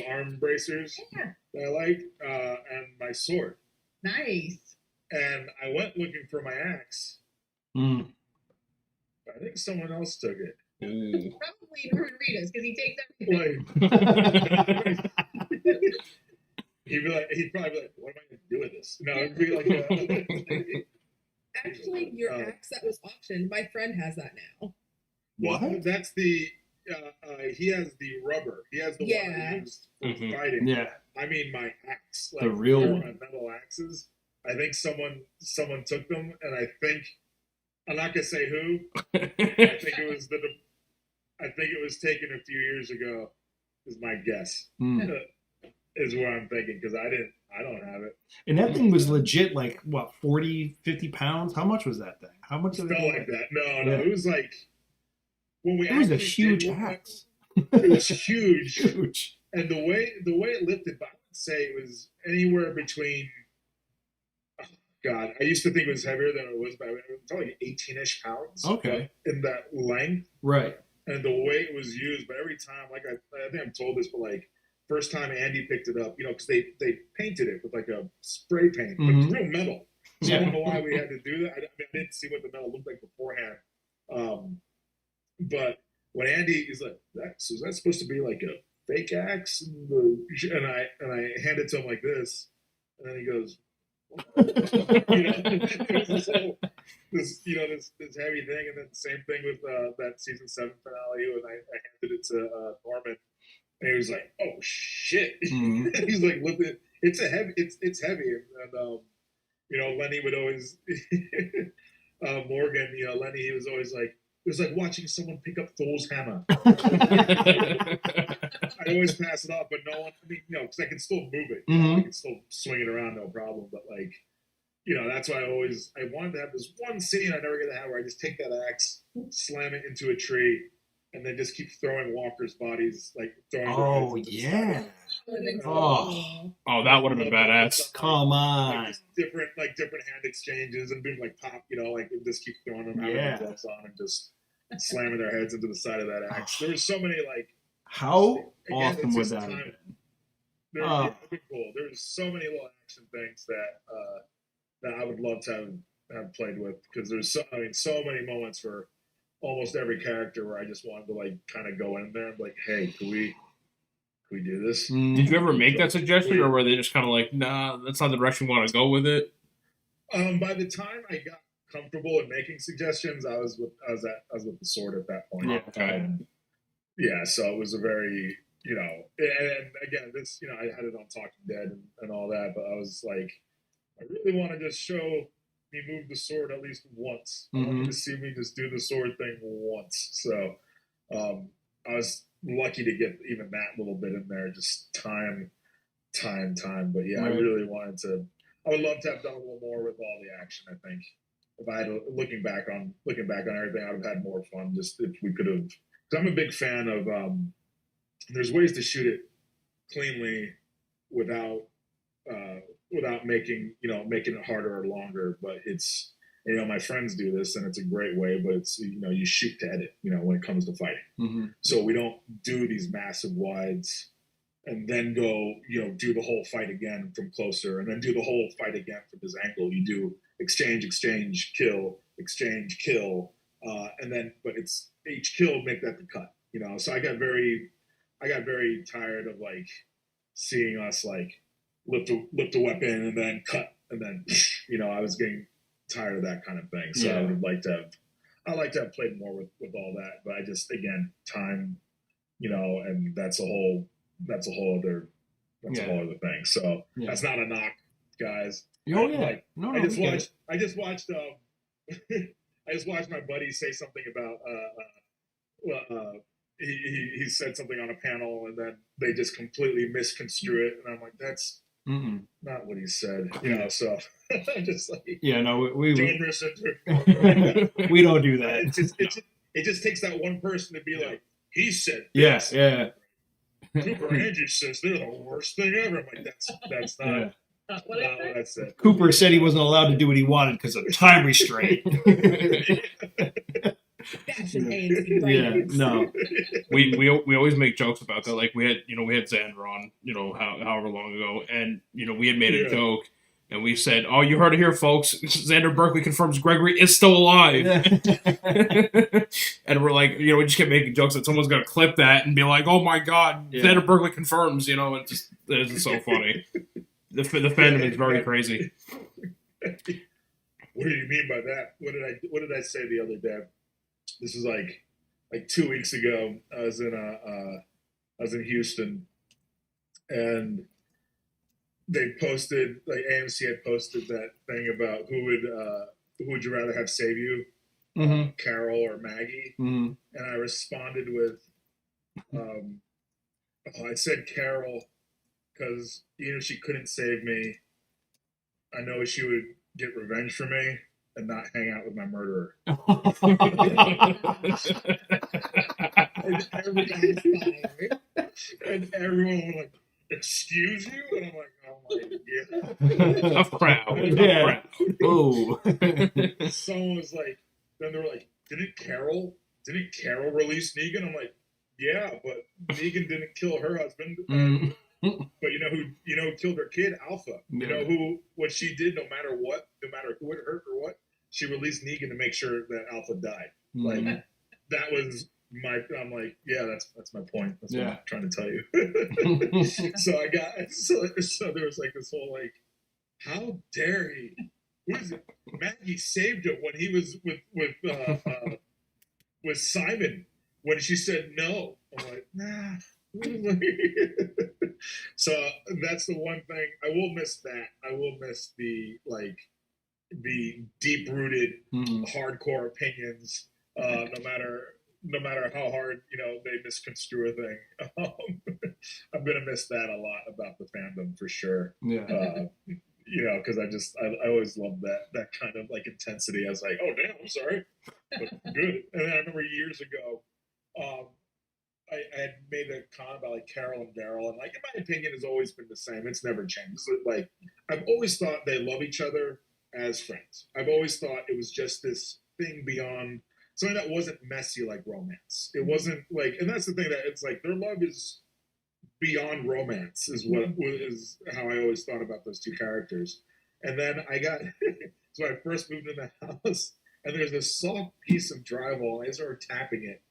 arm bracers Yeah. that I liked, and my sword. Nice. And I went looking for my axe. Mm. I think someone else took it. Ooh. Probably Norman Reedus because he takes everything. Like he'd probably be like, "What am I going to do with this?" No, it'd be like, Actually, your axe that was auctioned, my friend has that now. well, that's the. He has the rubber. He has the one Yeah. he used for Mhm. fighting. Yeah. I mean, my axe, like The real they're one. my metal axes. I think someone took them, and I think I'm not gonna say who. I think it was taken a few years ago. Is my guess. Mm. Is what I'm thinking because I don't have it. And that thing was legit, like, what, 40, 50 pounds? How much was that thing? How much It did felt it like that. No, Yeah. it was like when we. It was a actually huge did one, axe. It was huge, Huge. and the way it lifted, I would say it was anywhere between. Oh, God, I used to think it was heavier than it was, but it was probably 18-ish pounds. Okay. In that length. Right. And the way it was used, but every time, like I think I've told this, but like first time Andy picked it up, because they painted it with like a spray paint, but it's real metal. So I don't know why we had to do that. I didn't see what the metal looked like beforehand. But when Andy is like, is that supposed to be like a fake axe? And I hand it to him like this, and then he goes, it was this heavy thing, and then same thing with that season 7 finale when I handed it to Norman, and he was like, "Oh shit!" Mm. He's like, "Look, it's heavy," and Lenny would always Morgan, Lenny, he was always like, it was like watching someone pick up Thor's hammer. I always pass it off, but no one. I mean, because I can still move it. I can still swing it around, no problem. But like, that's why I wanted to have this one scene I never get to have where I just take that axe, slam it into a tree, and then just keep throwing walkers' bodies, like throwing. Oh yeah. Oh. Oh, that would have been badass. Come on. Like different hand exchanges and being like pop, like just keep throwing them, having Yeah. their gloves on, and just slamming their heads into the side of that axe. There was so many like. How Again, awesome it's would just that have time. been? It'd be cool. There's so many little action things that I would love to have played with because there's so many moments for almost every character where I just wanted to like kind of go in there and be like, hey, can we do this? Did you ever make that suggestion, or were they just kind of like, nah, that's not the direction we want to go with it? By the time I got comfortable in making suggestions, I was with the sword at that point. Yeah, okay. Yeah, so it was a very, and again, this, I had it on Talking Dead and all that, but I was like, I really want to just show me move the sword at least once. I want you to see me just do the sword thing once. So I was lucky to get even that little bit in there, just time. But yeah, Right. I really wanted to. I would love to have done a little more with all the action. I think if I had looking back on everything, I would have had more fun. Just if we could have. I'm a big fan of. There's ways to shoot it cleanly without making it harder or longer. But it's you know, my friends do this, and it's a great way, but it's, you know, you shoot to edit, you know, when it comes to fighting. Mm-hmm. So we don't do these massive wides and then go, you know, do the whole fight again from closer, and then do the whole fight again from this angle. You do exchange, kill, exchange, kill, and then, but it's each kill make that the cut, you know. So I got very tired of like seeing us like lift a weapon and then cut and then, you know, I was getting tired of that kind of thing. So I would like to have played more with all that, but I just, again, time, you know, and that's a whole other thing. So that's not a knock, guys. Oh yeah. Like, No, I just watched I just watched my buddy say something about he said something on a panel, and then they just completely misconstrue it, and I'm like, that's not what he said, you know. So I'm just like, we misinterpreted. we don't do that. It just takes that one person to be like, he said Yes, this. yeah. Cooper Andrew says they're the worst thing ever. I'm like, that's not. What I said? That's it. Cooper said he wasn't allowed to do what he wanted because of time restraint. No. We always make jokes about that. Like we had Xander on, you know, however long ago, and you know, we had made a joke, and we said, "Oh, you heard it here, folks. Xander Berkeley confirms Gregory is still alive." And we're like, you know, we just kept making jokes that someone's gonna clip that and be like, "Oh my God, Xander Berkeley confirms." You know, it's so funny. The fandom is very crazy. What do you mean by that? What did I say the other day? This is like 2 weeks ago. I was in Houston, and they posted, like, AMC had posted that thing about who would you rather have save you, Carol or Maggie? And I responded with, I said Carol because even if she couldn't save me, I know she would get revenge for me and not hang out with my murderer. And everyone was like, "Excuse you?" And I'm like, "Oh my God." Tough crowd. Yeah. Oh. Someone was like, then they were like, didn't Carol release Negan? I'm like, yeah, but Negan didn't kill her husband. But you know who killed her kid? Alpha. You know what she did, no matter who it hurt or what, she released Negan to make sure that Alpha died. Like, that was I'm like, yeah, that's my point. That's what I'm trying to tell you. So there was like this whole like, how dare he? What is it? Maggie saved him when he was with Simon when she said no. I'm like, nah. So that's the one thing I will miss. That I will miss the deep rooted hardcore opinions. No matter how hard, you know, they misconstrue a thing. I'm gonna miss that a lot about the fandom for sure. You know, because I always loved that kind of like intensity. I was like, oh damn, I'm sorry, but good. And then I remember years ago, I had made a comment about like Carol and Daryl, and like, in my opinion, has always been the same. It's never changed. Like, I've always thought they love each other as friends. I've always thought it was just this thing beyond something that wasn't messy like romance. It wasn't like, and that's the thing, that it's like their love is beyond romance is how I always thought about those two characters. And then so I first moved in the house, and there's this soft piece of drywall, and I started tapping it.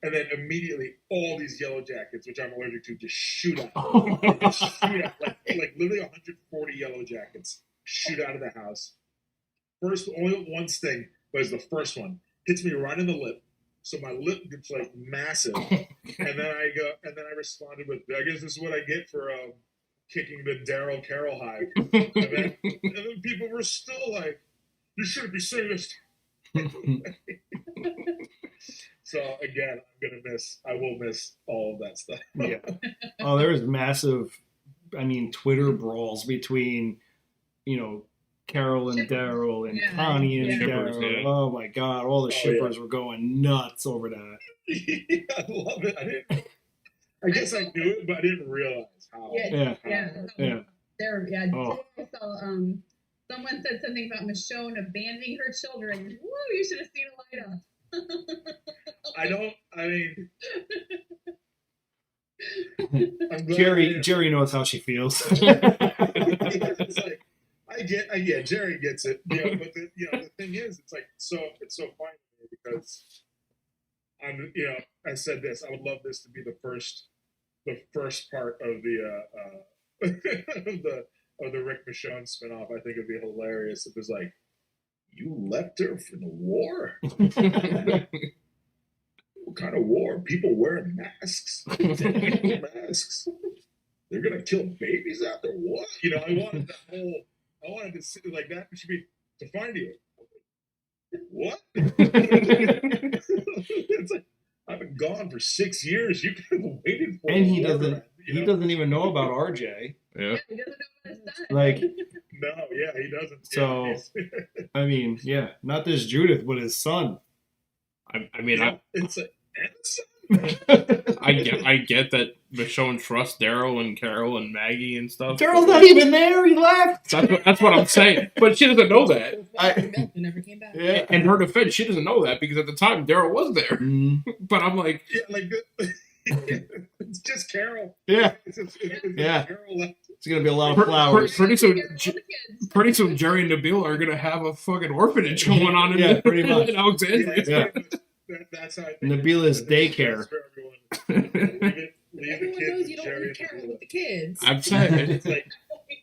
And then immediately all these yellow jackets, which I'm allergic to, just shoot out. Like literally 140 yellow jackets shoot out of the house. First, only one sting, but it's the first one. Hits me right in the lip. So my lip gets like massive. And then I responded with, I guess this is what I get for kicking the Daryl Carol hive. And then people were still like, you shouldn't be saying this. So again, I will miss all of that stuff. Oh, there was massive, Twitter brawls between, you know, Carol and Daryl and Connie and Daryl. Oh my God, all the shippers were going nuts over that. I love it. I guess I knew it, but I didn't realize how. I saw Someone said something about Michonne abandoning her children. Woo, you should have seen a light up. I'm glad Jerry knows how she feels. it's like yeah, Jerry gets it. But the thing is, it's so funny to me because I said this. I would love this to be the first part of the of the Rick Michonne spinoff. I think it'd be hilarious if it was like, you left her for the war. What kind of war? People wearing masks. Masks. They're gonna kill babies after what? I wanted to see like that should be to find you. What? It's like, I've been gone for 6 years. You could have waited for And me. he doesn't even know about RJ. Yeah. He doesn't know what his son. Like, No, yeah, he doesn't. So- Yeah, I mean, yeah, not this Judith, but his son. I mean, it's like, Anderson? I get that Michonne trusts Daryl and Carol and Maggie and stuff. Daryl's not even there. He left. That's what I'm saying. But she doesn't know that. Milk never came back. Yeah. In her defense, she doesn't know that because at the time Daryl was there. Mm, But I'm like, Yeah, like it's just Carol. yeah, It's just Yeah. Carol left. it's gonna be a lot of flowers. Pretty soon, All the kids. pretty soon, Jerry and Nabil are gonna have a fucking orphanage going on in, Yeah, pretty much. in Alexandria. Yeah. That's how I think. Nabila's daycare. That's for everyone. Leave the Everyone kids knows with you don't Jerry leave and Carol Nabila. with the kids. I'm saying. It's like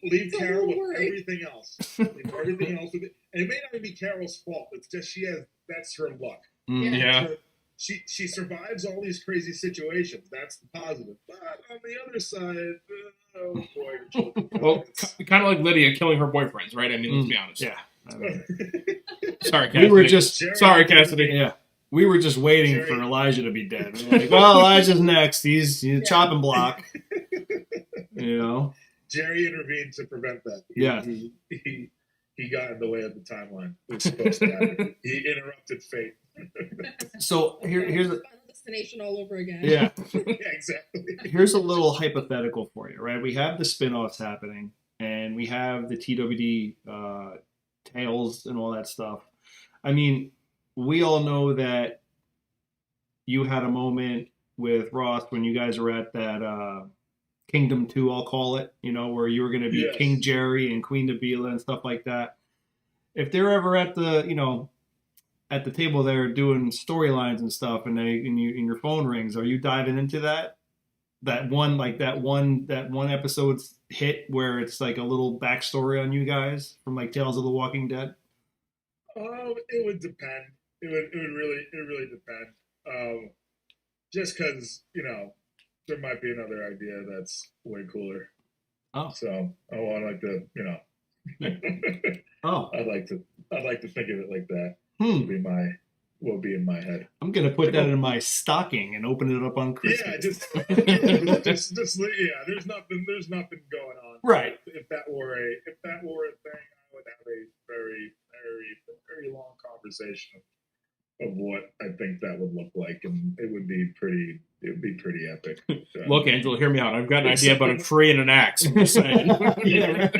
leave It's a Carol whole with worry. everything else. Leave everything else with it. And it may not even be Carol's fault. It's just that's her luck. Mm. Yeah. She survives all these crazy situations. That's the positive. But on the other side, oh boy, her children. Well, kind of like Lydia killing her boyfriends, right? I mean, let's be honest. Yeah. I mean, Sorry, Cassidy. we were just Sorry, Cassidy. yeah. We were just waiting Jerry. for Elijah to be dead. We're like, well, Elijah's next. He's chopping block. You know. Jerry intervened to prevent that. Yeah. He got in the way of the timeline. It was supposed to happen. He interrupted fate. So here's a, Final Destination all over again. yeah. Yeah, exactly. Here's a little hypothetical for you, right? We have the spin-offs happening, and we have the TWD tales and all that stuff. I mean, we all know that you had a moment with Ross when you guys were at that Kingdom 2, I'll call it, where you were going to be Yes. King Jerry and Queen Nabila and stuff like that. If they're ever at the, at the table there doing storylines and stuff, and your phone rings, are you diving into that? That one episode's hit where it's like a little backstory on you guys from like Tales of the Walking Dead? It would depend. It would really depend. Just because there might be another idea that's way cooler. Oh. So I want Oh, I'd like to think of it like that. Will be in my head. I'm gonna put that in my stocking and open it up on Christmas. Yeah, just There's nothing going on. Right. If that were a thing, I would have a very, very, very long conversation of what I think that would look like, and it would be pretty epic. Look, Angela, hear me out. I've got an idea about a tree and an axe. I'm just saying. Yeah,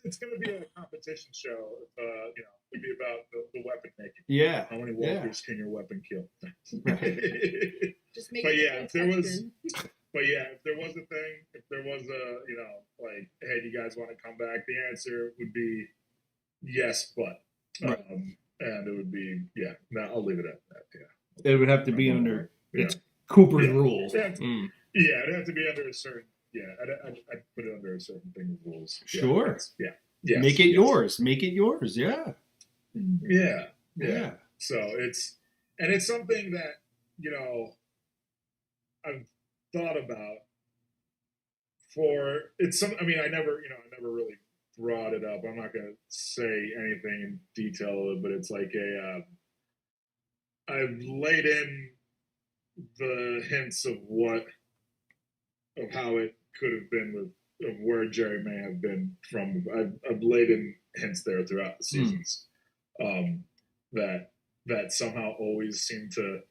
it's going to be a competition show. It'd be about the weapon making. Yeah. How many walkers can your weapon kill? Just make But it yeah, a if there was, question. if there was a thing, if there was like, hey, do you guys want to come back? The answer would be yes, but, Right. and it would be, yeah. No, I'll leave it at that. Yeah. It would have to be under Yeah. Cooper's Yeah. rules. Yeah, Mm. it'd have to be under a certain. Yeah, I'd put it under a certain thing of rules. Yeah, Sure. Yeah. Yes, Make it yes. yours. Make it yours. Yeah. Yeah. Yeah. So it's something that I've thought about. I never really brought it up. I'm not gonna say anything in detail, but it's like I've laid in the hints of how it could have been of where Jerry may have been from. I've laid in hints there throughout the seasons, that somehow always seemed to.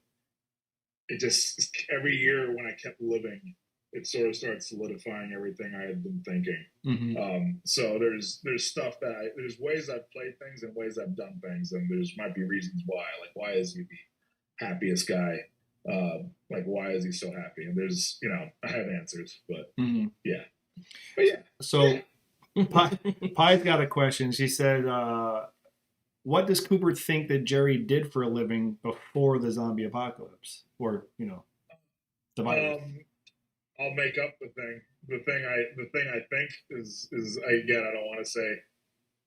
It just every year when I kept living, it sort of starts solidifying everything I had been thinking. Mm-hmm. So there's stuff that there's ways I've played things and ways I've done things, and there's might be reasons why. Like, why is he the happiest guy? Like, why is he so happy? And there's, I have answers, but yeah. But yeah. So Pie's got a question. She said, what does Cooper think that Jerry did for a living before the zombie apocalypse? Or, the virus? I'll make up the thing. The thing I think is again, I don't want to say,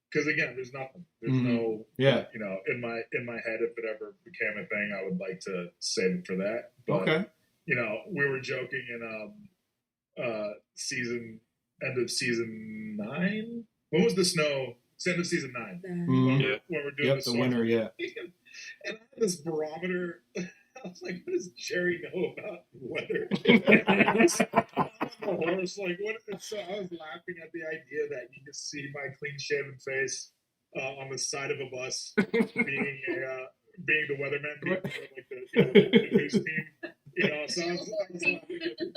because again, there's nothing. There's no, in my head, if it ever became a thing, I would like to save it for that. But, okay. We were joking in end of season 9. When was the snow? It's end of season 9. When we're doing the winter, yeah. And I had this barometer. I was like, what does Jerry know about weather? Horse, like, what? So I was laughing at the idea that you just see my clean-shaven face on the side of a bus, being the weatherman, being like the news team. So I was laughing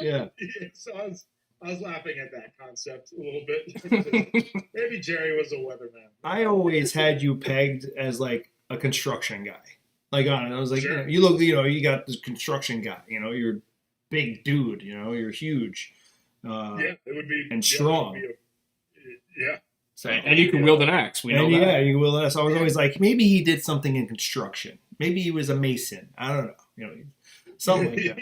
at, So I was laughing at that concept a little bit. Maybe Jerry was a weatherman. I always had you pegged as like a construction guy. Like, I was like, sure. You look, you got this construction guy, you're a big dude, you're huge. It would be. And strong. So, and you can wield an axe. We know that. Yeah, you can wield an axe. So I was always like, maybe he did something in construction. Maybe he was a mason. I don't know. Something like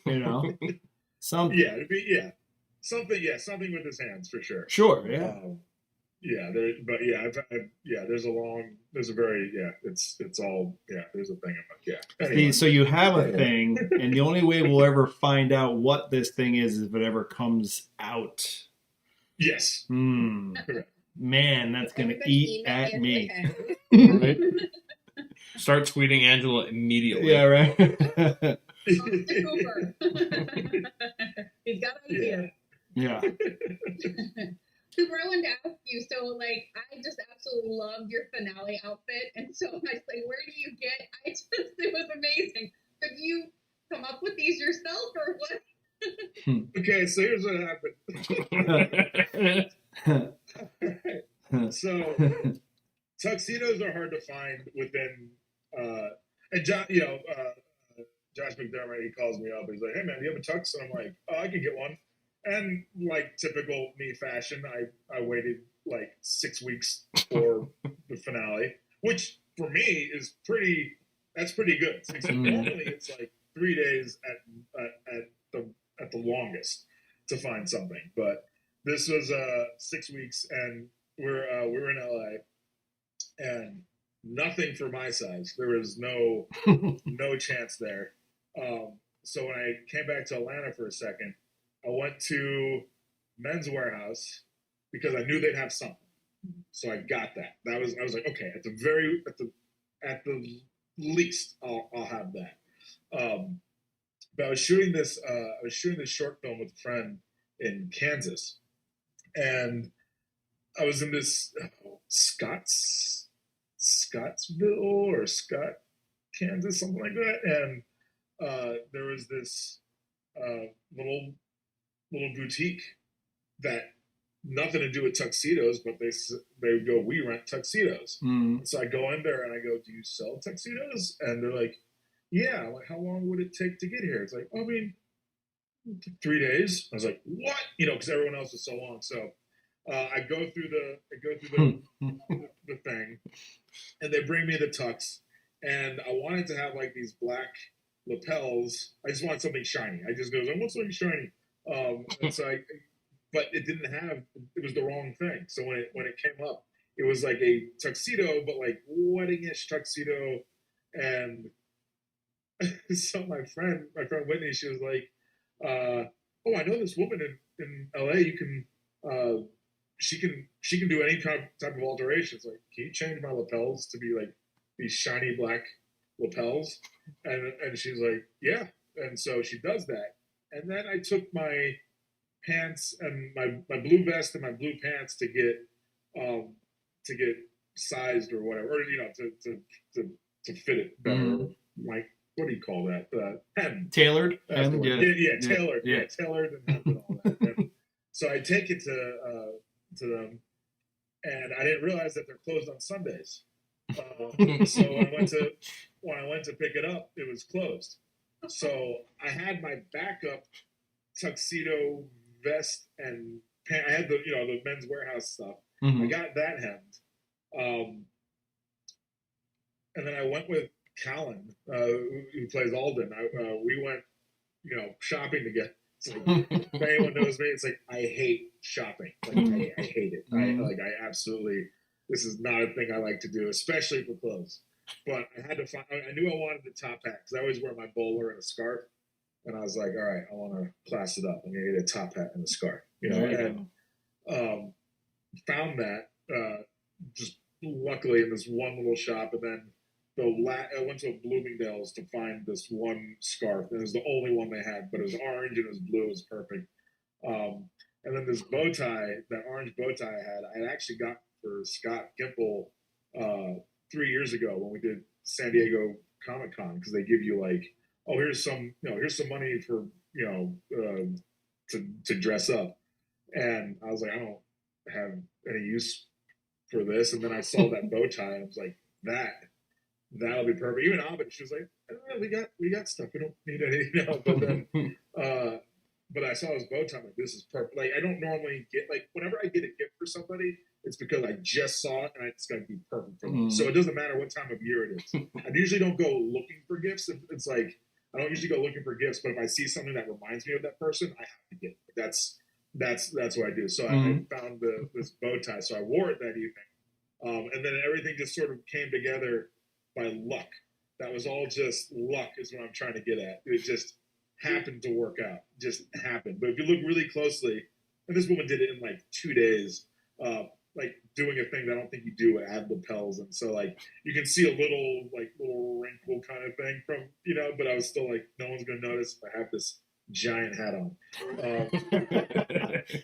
that. Something. Yeah, it'd be, something with his hands for sure. Sure, yeah. There's a very, it's all, there's a thing about, Anyway. So you have a thing, and the only way we'll ever find out what this thing is if it ever comes out. Yes. Man, that's going to eat at me. Right? Start tweeting Angela immediately. Yeah, right? Cooper. He's got an idea. Yeah. Cooper, I wanted to ask you, so I just absolutely loved your finale outfit, and so I was like, where do you get? It was amazing. Did you come up with these yourself, or what? Okay, so here's what happened. So tuxedos are hard to find within, and Josh McDermott, he calls me up. He's like, "Hey man, do you have a tux?" And I'm like, "Oh, I can get one." And like typical me fashion, I waited like 6 weeks for the finale, which for me is that's pretty good. Normally it's like 3 days at the longest to find something, but this was 6 weeks, and we were in LA, and nothing for my size. There was no chance there. So when I came back to Atlanta for a second, I went to Men's Warehouse because I knew they'd have something. So I got that. I was like, okay, at the least, I'll have that. But I was shooting this short film with a friend in Kansas, and I was in this Scottsville or Kansas, something like that, and there was this little boutique that nothing to do with tuxedos, but they go, we rent tuxedos. So I go in there and I go, do you sell tuxedos? And they're like, yeah. I'm like, how long would it take to get here? It's like, I mean, 3 days. I was like, what? Because everyone else is so long. So I go through the thing, and they bring me the tux, and I wanted to have like these black lapels. I just wanted something shiny. I just goes, I want something shiny. And so but it didn't have. It was the wrong thing. So when it came up, it was like a tuxedo, but like wedding-ish tuxedo. And so my friend Whitney, she was like, "Oh, I know this woman in LA. You can, she can do any type of alterations. Like, can you change my lapels to be like these shiny black lapels?" And she's like, "Yeah." And so she does that. And then I took my pants and my blue vest and my blue pants to get sized or whatever, or to fit it better. Like what do you call that? Hemmed. Tailored. That's the And, word. Tailored. Yeah. Yeah, tailored and hemmed and all that. And so I take it to them, and I didn't realize that they're closed on Sundays. So when I went to pick it up, it was closed. So I had my backup tuxedo vest and pant. I had the Men's Warehouse stuff. I got that hemmed. And then I went with Callan, who plays Alden. We went, shopping together. It's like, if anyone knows me, it's like I hate shopping. Like I hate it. I absolutely. This is not a thing I like to do, especially for clothes. But I had to find. I knew I wanted the top hat because I always wear my bowler and a scarf. And I was like, all right, I want to class it up. I'm gonna get a top hat and a scarf. And found that just luckily in this one little shop, and then I went to Bloomingdale's to find this one scarf, and it was the only one they had, but it was orange and it was blue. It was perfect. And then this bow tie, that orange bow tie I had actually got for Scott Gimple 3 years ago when we did San Diego Comic Con, because they give you like, oh, here's some money for to dress up, and I was like, I don't have any use for this, and then I saw that bow tie, and I was like, that'll be perfect. Even Abed, she was like, we got stuff, we don't need any, but then but I saw his bow tie, I'm like, this is perfect. Like, I don't normally get, like, whenever I get a gift for somebody, it's because I just saw it and it's going to be perfect for them. So it doesn't matter what time of year it is. I usually don't go looking for gifts. It's like, I don't usually go looking for gifts, but if I see something that reminds me of that person, I have to get it. That's what I do. So I found this bow tie, so I wore it that evening. And then everything just sort of came together by luck. That was all just luck is what I'm trying to get at. It just happened to work out. Just happened. But if you look really closely, and this woman did it in like 2 days, like doing a thing that I don't think you do with ad lapels, and so like you can see a little wrinkle kind of thing from but I was still like, no one's gonna notice if I have this giant hat on.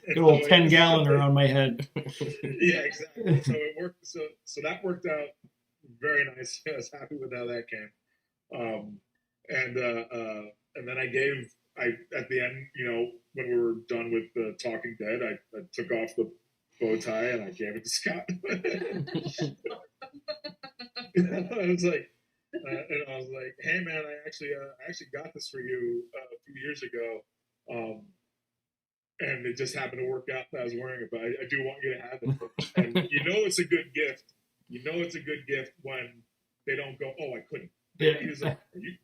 Good old 10-gallon around my head. Yeah, exactly. So it worked. So that worked out very nice. I was happy with how that came. And then I at the end, when we were done with the Talking Dead, I took off the bow tie and I gave it to Scott. I was like, hey man, I actually got this for you a few years ago, and it just happened to work out that I was wearing it. But I do want you to have it, and it's a good gift. It's a good gift when they don't go, oh, I couldn't. Yeah. He was like, are you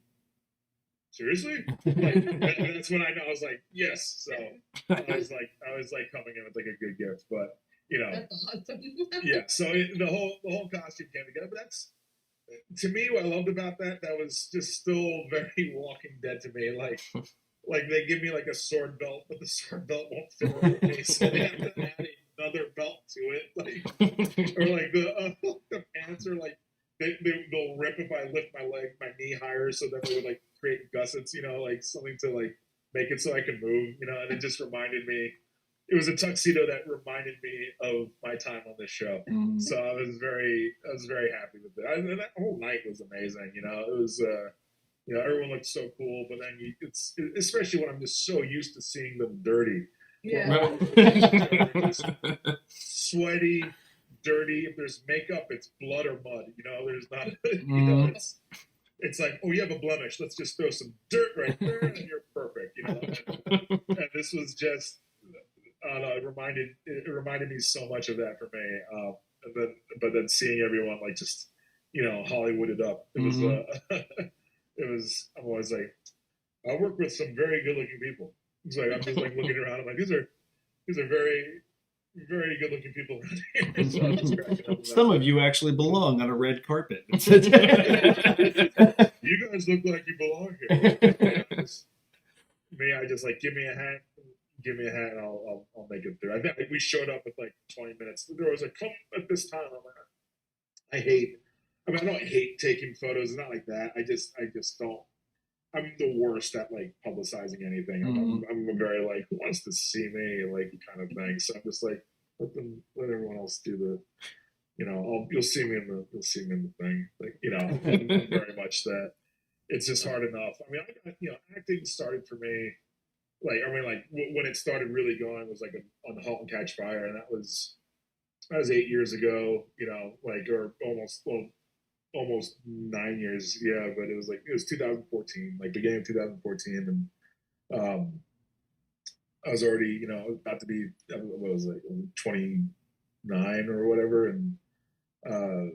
seriously? And that's when I know. I was like, yes. So I was like coming in with like a good gift, but That's awesome. yeah. So the whole costume came together. But that's, to me, what I loved about that was just still very Walking Dead to me. Like they give me like a sword belt, but the sword belt won't fit around me, so they have to add another belt to it. Or like the pants are like they'll rip if I lift my knee higher, so that they would like create gussets, like something to like make it so I can move, and it just reminded me. It was a tuxedo that reminded me of my time on this show, so I was very happy with it. And that whole night was amazing. It was everyone looked so cool, but then it's especially when I'm just so used to seeing them dirty. Yeah. Sweaty, dirty. If there's makeup, it's blood or mud. There's not. It's like, oh, you have a blemish. Let's just throw some dirt right there, and you're perfect. And this was just. It reminded me so much of that for me. But then seeing everyone like just Hollywooded up. It was. It was. I'm always like, I work with some very good-looking people. It's like I'm just like looking around. I'm like, these are very, very good-looking people around here. So I'm just cracking up. Some of you actually belong on a red carpet. You guys look like you belong here. Me, I just like give me a hat, and I'll make it through. I think we showed up with like 20 minutes. There was like, come at this time. I'm like, I don't hate taking photos. It's not like that. I just don't. I'm the worst at like publicizing anything. I'm a very like, who wants to see me, like kind of thing. So I'm just like, let everyone else do the, you'll see me in the thing, like I'm very much that. it's just hard enough. I mean, acting started for me. When it started really going was like on *Halt and Catch Fire*, and that was 8 years ago. Or almost 9 years. Yeah, but it was 2014, like beginning of 2014, and I was already about to be what was it, 29 or whatever, and or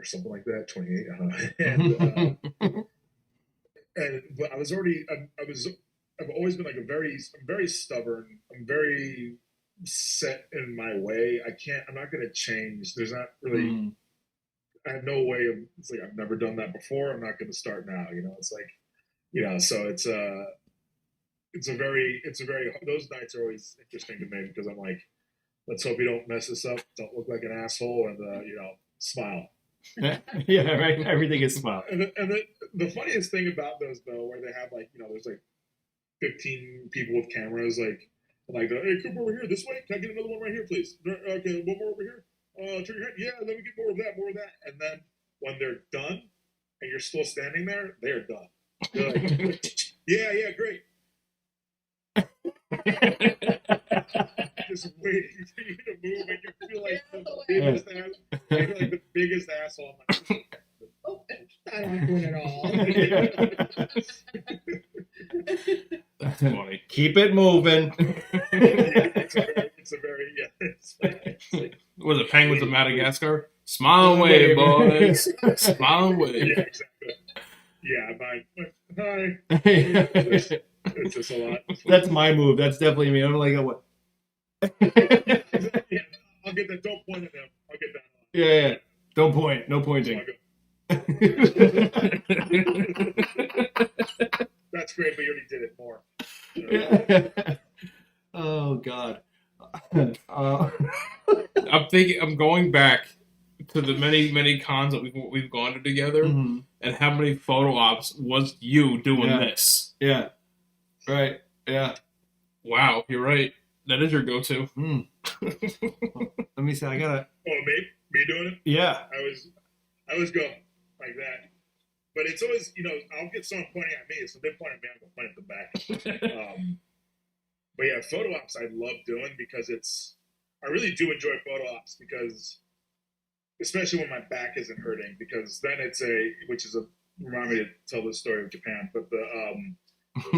something like that, 28. I don't know. And but I was already I've always been I'm very stubborn. I'm very set in my way. I'm not going to change. There's not really. I have no way of. It's like I've never done that before. I'm not going to start now. It's like, So it's a very. Those nights are always interesting to me because I'm like, let's hope you don't mess this up. Don't look like an asshole, and smile. Yeah, right. Everything is smile. And the funniest thing about those though, where they have there's 15 people with cameras, hey, come over here this way. Can I get another one right here, please? Okay, one more over here. Turn your head. Yeah, let me get more of that. And then when they're done, and you're still standing there, they're done. They're like, yeah, great. Just waiting for you to move, and you feel like the biggest asshole. I don't do it at all. That's funny. Keep it moving. It's a very Was it Penguins of Madagascar? Smile away, boys. Smile away. Yeah, exactly. Yeah, hi. It's just a lot. That's my move. That's definitely me. I'm like, what? Yeah, I'll get that. Don't point at them. I'll get that. Yeah. Don't point. No pointing. That's great, but you already did it more. Oh God. I'm going back to the many cons that we've gone to together, Mm-hmm. and how many photo ops was you doing this? Yeah. Right. Yeah. Wow, you're right. That is your go-to. Let me see. I gotta. Oh, me doing it? Yeah. I was going like that, but it's always I'll get someone pointing at me, so they point at me, I'm gonna point at the back. But yeah, photo ops I love doing because I really do enjoy photo ops because, especially when my back isn't hurting, because then remind me to tell the story of Japan, but to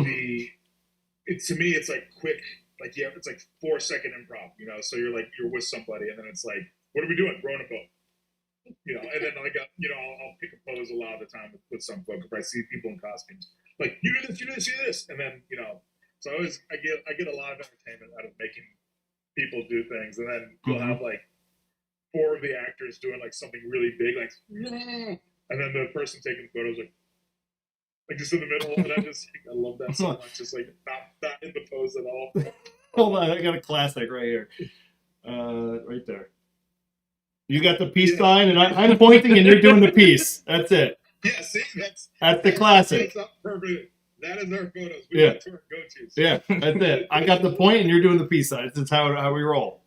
me it's like quick, it's like 4-second improv, so you're with somebody and then it's like, what are we doing? Rowing a boat. And then I'll pick a pose a lot of the time with some folk if I see people in costumes. Like, you do this, you do this, and then so I get a lot of entertainment out of making people do things, and then you'll have 4 of the actors doing something really big, and then the person taking photos like just in the middle, and I love that so much. Just not in the pose at all. Hold on, I got a classic right here. Right there. You got the peace sign, and I'm pointing, and you're doing the peace. That's it. Yeah, see, that's the classic. That's perfect. That is our photos. We got our go-tos. Yeah, that's it. I got the point, and you're doing the peace sign. That's how we roll.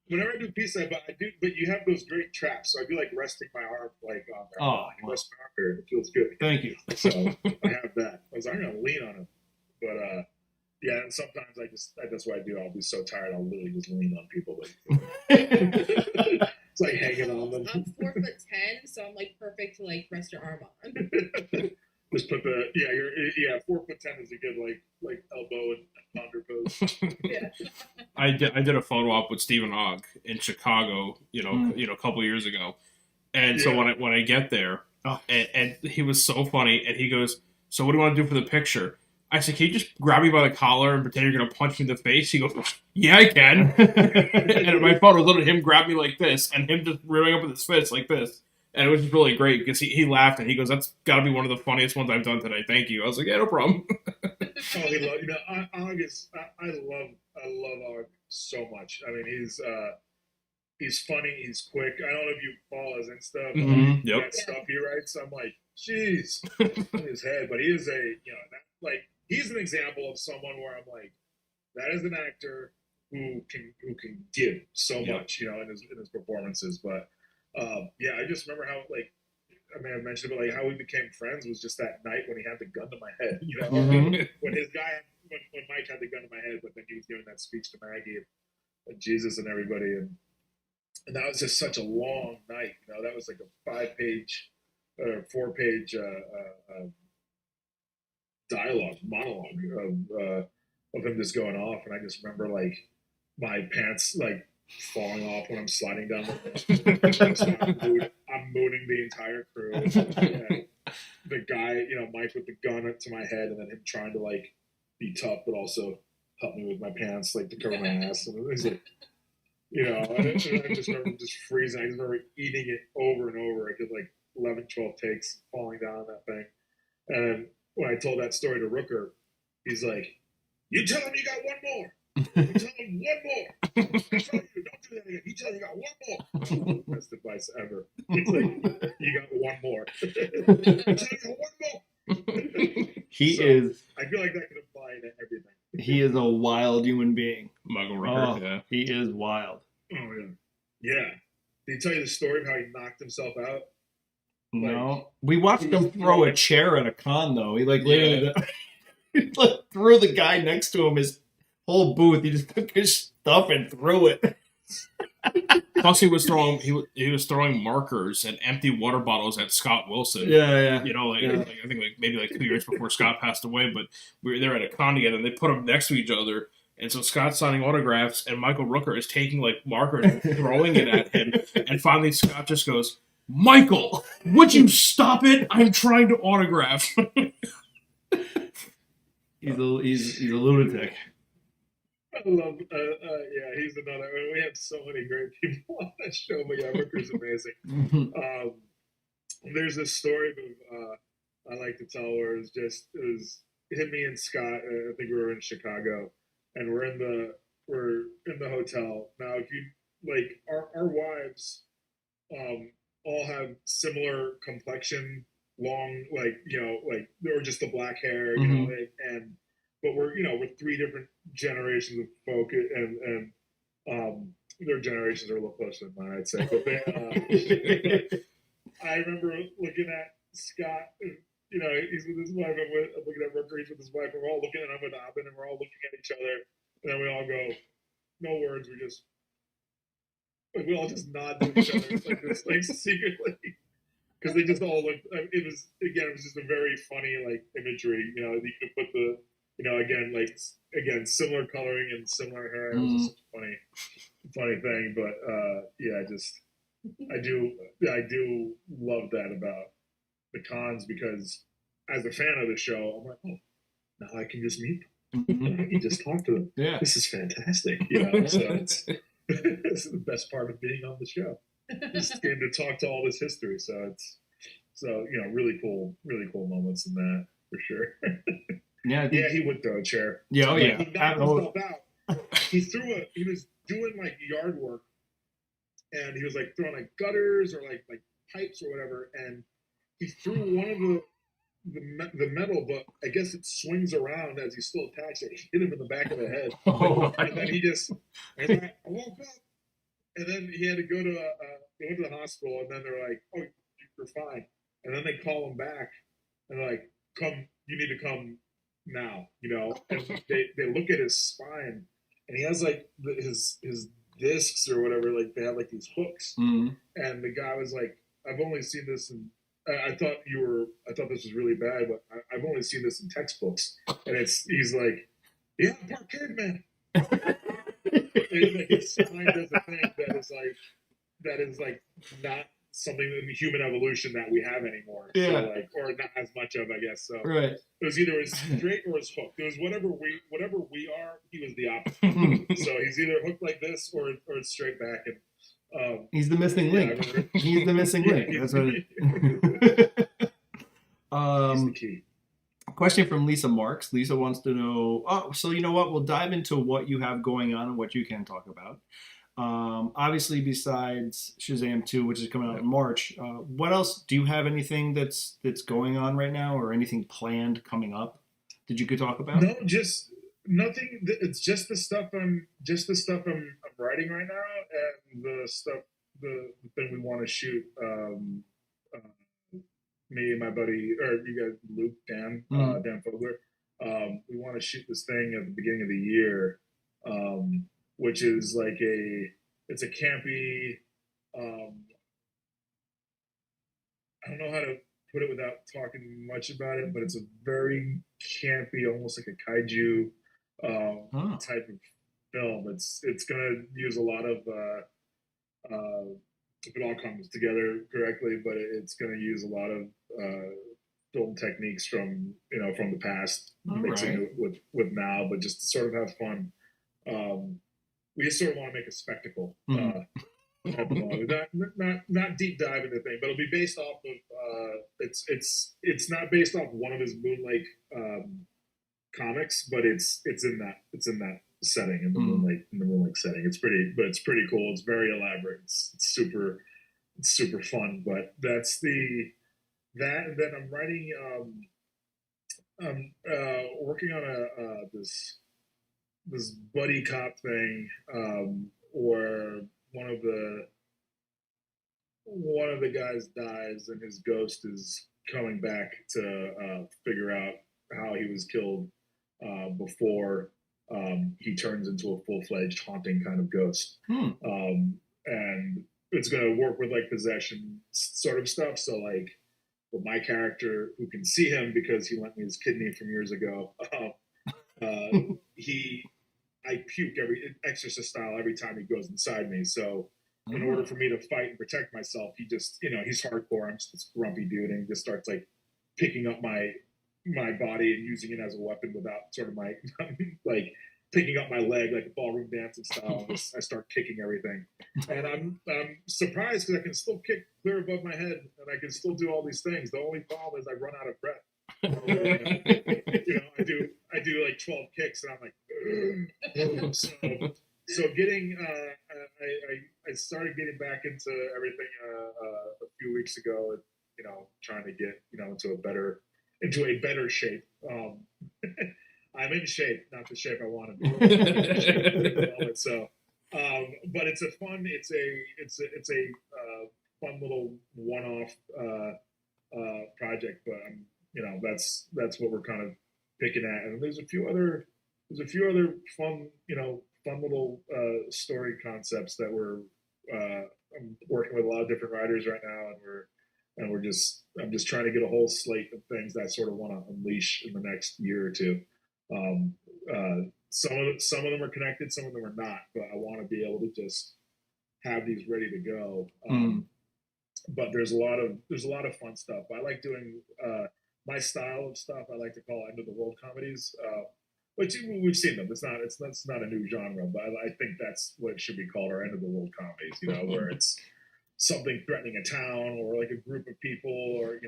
Whenever I do peace sign, but you have those great traps, so I do resting my arm on there. Oh, rest my arm here. It feels good. Thank you. So I have that. I'm gonna lean on it, but yeah, and sometimes that's what I do. I'll be so tired, I'll literally just lean on people. It's like hanging on them. I'm 4'10", so I'm perfect to rest your arm on. Just put 4'10" is a good elbow and pounder pose. Yeah. I did a photo op with Stephen Ogg in Chicago, a couple of years ago, and so when I get there, and he was so funny, and he goes, "So what do you want to do for the picture?" I said, "Can you just grab me by the collar and pretend you're going to punch me in the face?" He goes, "Yeah, I can." And my photo was literally him grab me like this, and him just ripping up with his fist like this. And it was just really great because he laughed, and he goes, "That's got to be one of the funniest ones I've done today. Thank you." I was like, "Yeah, no problem." I love Ogg so much. I mean, he's funny, he's quick. I don't know if you follow his Insta, but that stuff he writes, I'm like, jeez, in his head. But he is he's an example of someone where I'm like, that is an actor who can give so much, in his performances. But I just remember how I may have mentioned, but like how we became friends was just that night when he had the gun to my head. You know, Mhm. when his guy, when Mike had the gun to my head, but then he was giving that speech to Maggie and Jesus and everybody, and that was just such a long night. You know, that was like a 5-page or 4-page dialogue monologue of him just going off, and I just remember like my pants like falling off when I'm sliding down the so I'm mooning the entire crew. And the guy, you know, Mike with the gun up to my head, and then him trying to like be tough, but also help me with my pants, like to cover my ass. And it was like, you know, and I just remember just freezing. I just remember eating it over and over. I did like 11, 12 takes falling down on that thing. And then when I told that story to Rooker, he's like, "You tell him you got one more. You tell him one more. I tell you, don't do that again. You tell him you got one more." Best advice ever. He's like, "You got one more. You tell him you got one more." He So, is. I feel like that could apply to everything. He is a wild human being. Michael Rooker, Oh, yeah. he is wild. Oh yeah, yeah. Did he tell you the story of how he knocked himself out? No, we watched him throw a chair at a con though. He like Yeah. literally he like threw the guy next to him his whole booth. He just took his stuff and threw it. Plus, he was throwing markers and empty water bottles at Scott Wilson. Yeah. You know, like, Yeah. like I think like maybe like 2 years before Scott passed away, but we were there at a con together, and they put them next to each other. And so Scott's signing autographs, and Michael Rooker is taking like markers and throwing it at him. And finally, Scott just goes, "Michael, would you stop it? I'm trying to autograph." He's a lunatic. I love, yeah, he's another. I mean, we have so many great people on that show, but yeah, Rooker's amazing. There's this story of, I like to tell where it was him, me, and Scott. I think we were in Chicago, and we're in the hotel. Now, if you like, our wives, all have similar complexion, long, like you know, like or just the black hair, you know, and but we're we're 3 different generations of folk, and their generations are a little closer than mine, I'd say. But they, I remember looking at Scott. You know, he's with his wife. I'm looking at Rooker. He's with his wife. And we're all looking, and I'm with Abin, and we're all looking at each other. And then we all go, no words. We all just nod to each other, like this, like secretly, because they just all look. It was just a very funny like imagery. You know, you could put the, again, similar coloring and similar hair. It was just such a funny thing. But yeah, I do love that about the cons, because as a fan of the show, I'm like, oh, now I can just meet them. I can just talk to them. Yeah. This is fantastic. You know, so it's this is the best part of being on the show. Just getting to talk to all this history. So really cool moments in that for sure. Yeah, he would throw a chair. Yeah, oh yeah. He knocked himself out. He was doing like yard work, and he was like throwing like gutters or like pipes or whatever, and he threw one of the metal, but I guess it swings around as he's still attached. It hit him in the back of the head, and then I woke up, and then he had to go to they went to the hospital, and then they're like, "Oh, you're fine," and then they call him back, and they're like, "Come, you need to come now," you know, and they look at his spine, and he has like his discs or whatever, like they have like these hooks, and the guy was like, "I've only seen this in." I thought this was really bad, but I've only seen this in textbooks. And he's like, "Yeah, part caveman." His spine does a thing that is like not something in human evolution that we have anymore. Yeah. So or not as much of, I guess. So right. It was either as straight or as hooked. It was whatever we are, he was the opposite. So he's either hooked like this or it's straight back. And he's the missing link. He's the missing link. That's what it he's the key. Question from Lisa Marks. Lisa wants to know, so you know what? We'll dive into what you have going on and what you can talk about. Obviously, besides Shazam 2, which is coming out in March, what else? Do you have anything that's going on right now, or anything planned coming up that you could talk about? No, just nothing. It's just the stuff I'm writing right now, and the thing we want to shoot me, my buddy, or you guys, Luke, Dan, Dan Fogler, we want to shoot this thing at the beginning of the year, which is like it's a campy, I don't know how to put it without talking much about it, but it's a very campy, almost like a kaiju type of film. It's gonna use a lot of if it all comes together correctly, but it's gonna use a lot of film techniques from from the past, mixing it with now, but just to sort of have fun. We just sort of want to make a spectacle. Not deep dive into the thing, but it'll be based off of it's not based off one of his Moon Lake comics, but it's in that setting, in the Moon Lake setting. It's pretty cool. It's very elaborate. It's super fun. But that's that, and then I'm writing. I'm working on this buddy cop thing, where one of the guys dies and his ghost is coming back to figure out how he was killed before he turns into a full-fledged haunting kind of ghost. And it's going to work with like possession sort of stuff. So like with my character, who can see him because he lent me his kidney from years ago, I puke exorcist style every time he goes inside me. So in order for me to fight and protect myself, he just, he's hardcore. I'm just this grumpy dude, and he just starts like picking up my body and using it as a weapon without sort of my like picking up my leg like a ballroom dancing style. I start kicking everything, and I'm surprised because I can still kick clear above my head and I can still do all these things. The only problem is I run out of breath. I do like 12 kicks, and I'm like, so getting I started getting back into everything a few weeks ago, and trying to get into a better shape. I'm in shape, not the shape I want to be. So, but it's a fun little one-off project, but that's what we're kind of picking at. And there's a few other fun little story concepts that I'm working with a lot of different writers right now, and I'm just trying to get a whole slate of things that I sort of want to unleash in the next year or two. Some of them are connected, some of them are not, but I want to be able to just have these ready to go. But there's a lot of fun stuff. I like doing my style of stuff. I like to call end of the world comedies. Which we've seen them. It's not a new genre, but I think that's what it should be called, our end of the world comedies. Where it's something threatening a town or like a group of people, or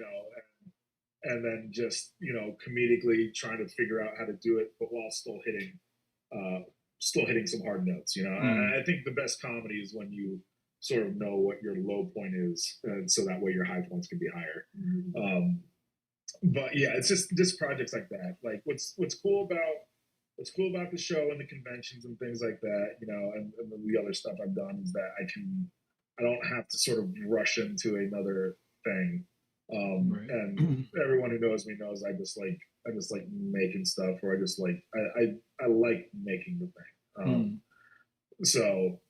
and then just comedically trying to figure out how to do it, but while still hitting some hard notes. I think the best comedy is when you sort of know what your low point is, and so that way your high points can be higher. But yeah, it's just projects like that. Like what's cool about the show and the conventions and things like that, and the other stuff I've done is that I don't have to sort of rush into another thing. And everyone who knows me knows I just like making stuff, or I just like I like making the thing. So,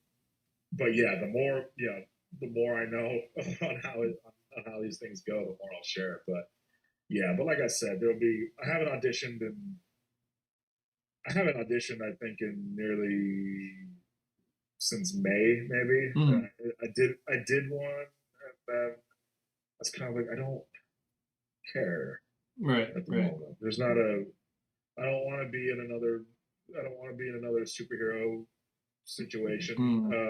but yeah, the more I know on how these things go, the more I'll share. But yeah, but like I said, I haven't auditioned, I think, in nearly since May, maybe. I did one, and then I was kind of like, I don't care. At the moment. There's not I don't want to be in another superhero situation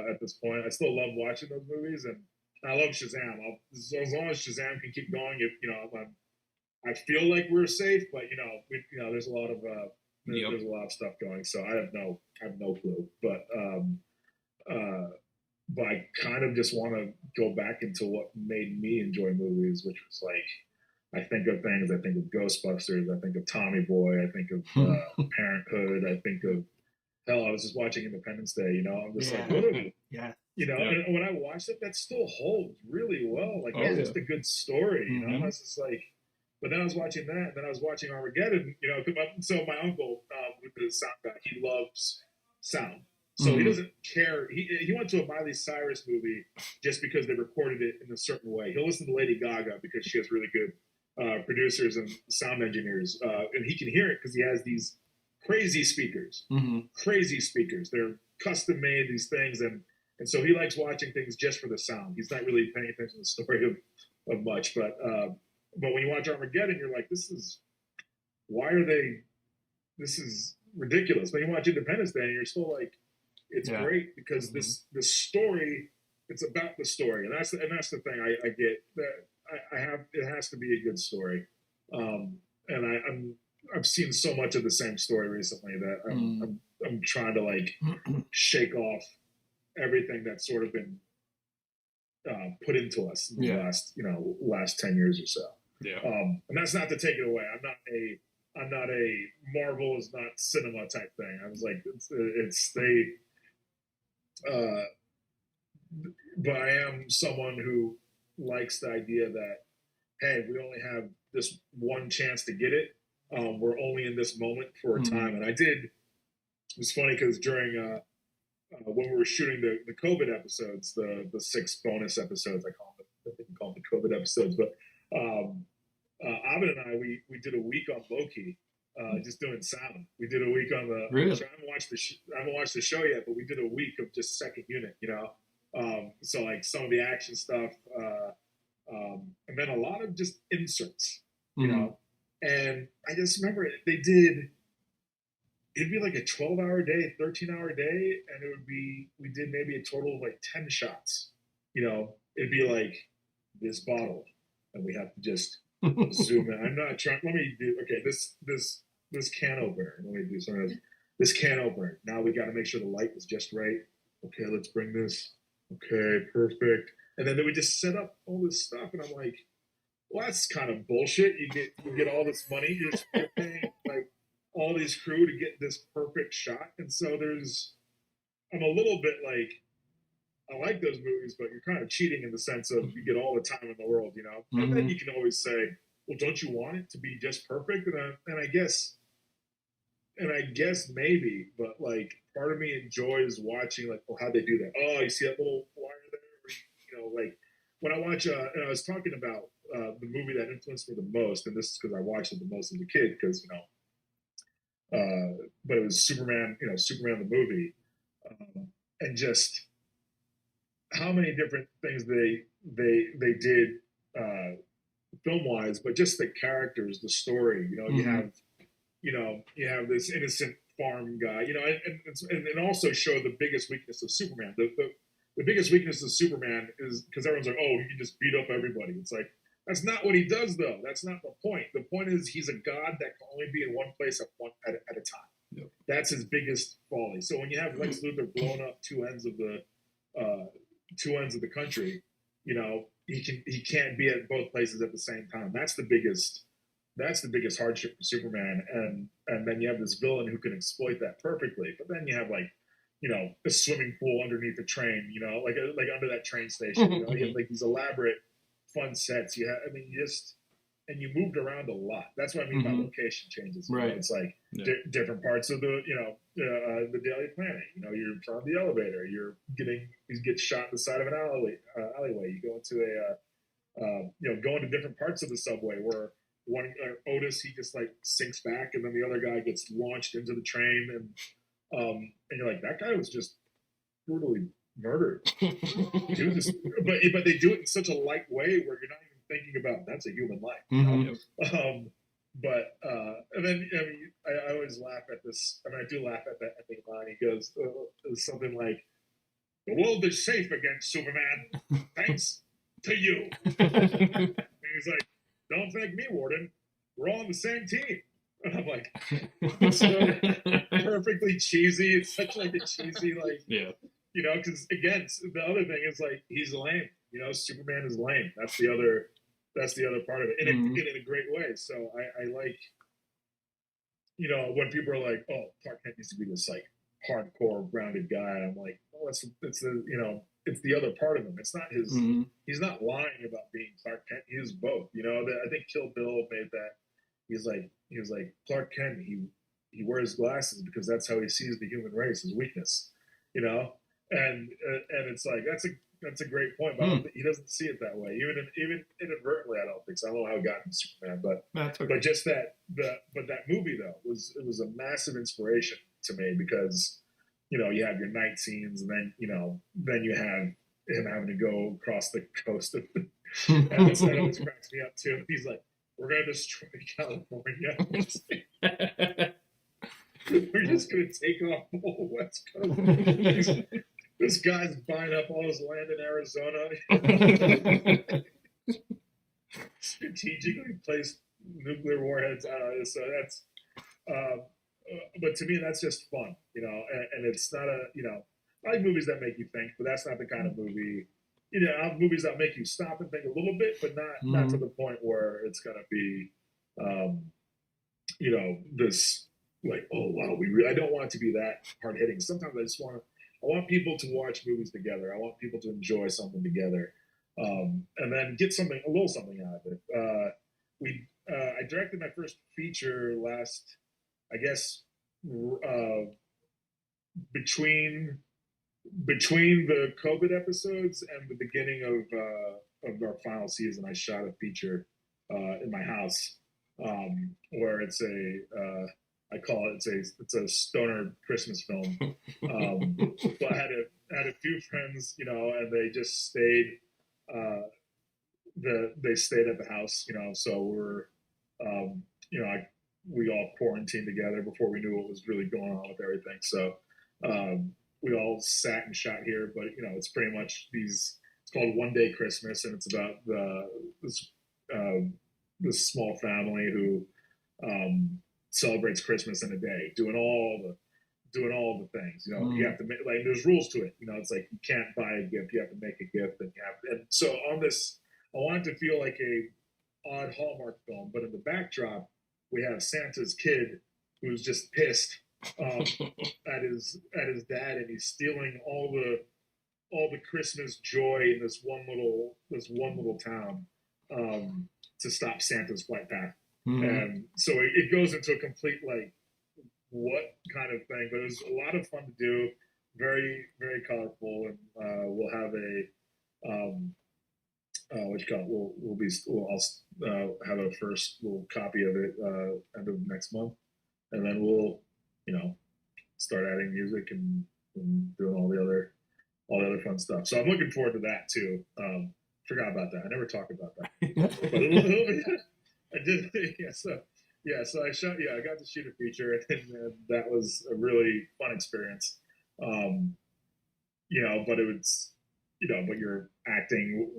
at this point. I still love watching those movies, and I love Shazam. As long as Shazam can keep going, I feel like we're safe, but there's a lot of there's a lot of stuff going, so I have no clue. But I kind of just want to go back into what made me enjoy movies, which was like, I think of things. I think of Ghostbusters. I think of Tommy Boy. I think of Parenthood. I think of, hell, I was just watching Independence Day. I'm just like, what You know, Yeah. and when I watched it, that still holds really well. Like, Oh, it's yeah. just a good story, you know? Mhm. It's just like, but then I was watching that, and then I was watching Armageddon, you know, so my uncle, with the sound guy, he loves sound. So he Mhm. doesn't care. He went to a Miley Cyrus movie just because they recorded it in a certain way. He'll listen to Lady Gaga because she has really good producers and sound engineers, and he can hear it because he has these crazy speakers, Mhm. crazy speakers. They're custom made these things, and so he likes watching things just for the sound. He's not really paying attention to the story of much, but when you watch Armageddon, you're like, why are they? This is ridiculous. When you watch Independence Day, you're still like, it's Yeah. great because Mhm. this story, it's about the story, and that's the thing I get that I have. It has to be a good story, and I've seen so much of the same story recently that I'm trying to like shake off everything that's sort of been put into us in the Yeah. last 10 years or so. Yeah. And that's not to take it away. I'm not a Marvel is not cinema type thing. I was like, it's they, but I am someone who likes the idea that, hey, we only have this one chance to get it. We're only in this moment for a time. And I did. It was funny because during when we were shooting the COVID episodes, the 6 bonus episodes, I think we call them the COVID episodes, but Abed and I we did a week on Loki, just doing sound. We did a week on the. Really? I haven't watched the show yet, but we did a week of just second unit. You know, so like some of the action stuff, and then a lot of just inserts. You know, and I just remember they did. It'd be like a 12-hour day, 13-hour day, and we did maybe a total of like 10 shots. You know, it'd be like this bottle, and we have to just zoom in. I'm not trying. Let me do. Okay, this can opener. Let me do something else. This can opener. Now we got to make sure the light is just right. Okay, let's bring this. Okay, perfect. And then we just set up all this stuff, and I'm like, well, that's kind of bullshit. You get all this money. You're paying like all these crew to get this perfect shot, and so I'm a little bit like, I like those movies, but you're kind of cheating in the sense of you get all the time in the world, you know. And then you can always say, well, don't you want it to be just perfect? And I guess maybe, but like part of me enjoys watching like, oh, how'd they do that? Oh, you see that little wire there? You know, like when I watch, and I was talking about the movie that influenced me the most, and this is because I watched it the most as a kid, because but it was Superman, Superman the movie, and just how many different things they did film wise, but just the characters, the story. You have this innocent farm guy, and also show the biggest weakness of Superman. The biggest weakness of Superman is because everyone's like, oh, he can just beat up everybody. It's like, that's not what he does, though. That's not the point. The point is he's a god that can only be in one place at a time. Yep. That's his biggest folly. So when you have Lex Luthor blowing up two ends of the country, he can't be at both places at the same time. That's the biggest hardship for Superman. And then you have this villain who can exploit that perfectly. But then you have a swimming pool underneath a train, like under that train station. You have like these elaborate fun sets. And you moved around a lot. That's what I mean by location changes. Right. It's like different parts of the Daily Planet. You're on the elevator. You get shot in the side of an alleyway. You go into go into different parts of the subway where one Otis, he just like sinks back, and then the other guy gets launched into the train, and you're like, that guy was just brutally murdered. But they do it in such a light way where you're not even thinking about that's a human life. And then I always laugh at this. I do laugh at that. I think line he goes something like, "The world is safe against Superman, thanks to you." And he's like, "Don't thank me, Warden. We're all on the same team." And I'm like, it's so perfectly cheesy. It's such like a cheesy because again, the other thing is like he's lame. Superman is lame. That's the other part of it, in a great way. So I like, when people are like, "Oh, Clark Kent needs to be this like hardcore grounded guy," I'm like, "Oh, it's the it's the other part of him. It's not his. Mm-hmm. He's not lying about being Clark Kent. He is both. You know, I think Kill Bill made that. He was like Clark Kent. He wears glasses because that's how he sees the human race as weakness. You know, and it's like that's a great point. But he doesn't see it that way. Even inadvertently, I don't think so. I don't know how it got into Superman, but just that movie though was a massive inspiration to me because you know you have your night scenes and then you have him having to go across the coast and that always cracks me up too. He's like, we're gonna destroy California. We're just gonna take off the whole West Coast. This guy's buying up all his land in Arizona. Strategically placed nuclear warheads. So that's. But to me, that's just fun, you know. And it's not a, you know, I like movies that make you think, but that's not the kind of movie. You know, I have movies that make you stop and think a little bit, but not to the point where it's gonna be, you know, this like, oh wow, I don't want it to be that hard hitting. Sometimes I want people to watch movies together. I want people to enjoy something together, and then get a little something out of it. I directed my first feature last, I guess, between the COVID episodes and the beginning of our final season. I shot a feature in my house where it's I call it it's a stoner Christmas film. So I had a few friends, you know, and they just stayed. They stayed at the house, you know. So we're, you know, we all quarantined together before we knew what was really going on with everything. So we all sat and shot here, but you know, it's pretty much it's called One Day Christmas, and it's about this small family who celebrates Christmas in a day, doing all the things. You know, you have to make, like, there's rules to it. You know, it's like you can't buy a gift, you have to make a gift, and so on this, I want it to feel like a odd Hallmark film, but in the backdrop, we have Santa's kid who's just pissed at his dad, and he's stealing all the Christmas joy in this one little town to stop Santa's flight path. And so it goes into a complete like what kind of thing, but it was a lot of fun to do, very very colorful, and we'll have I'll have a first little copy of it end of next month, and then we'll, you know, start adding music and doing all the other fun stuff. So I'm looking forward to that too. Forgot about that. I never talk about that. But I did. So I shot. Yeah, I got to shoot a feature, and that was a really fun experience. You know, but it was, you know, but you're acting,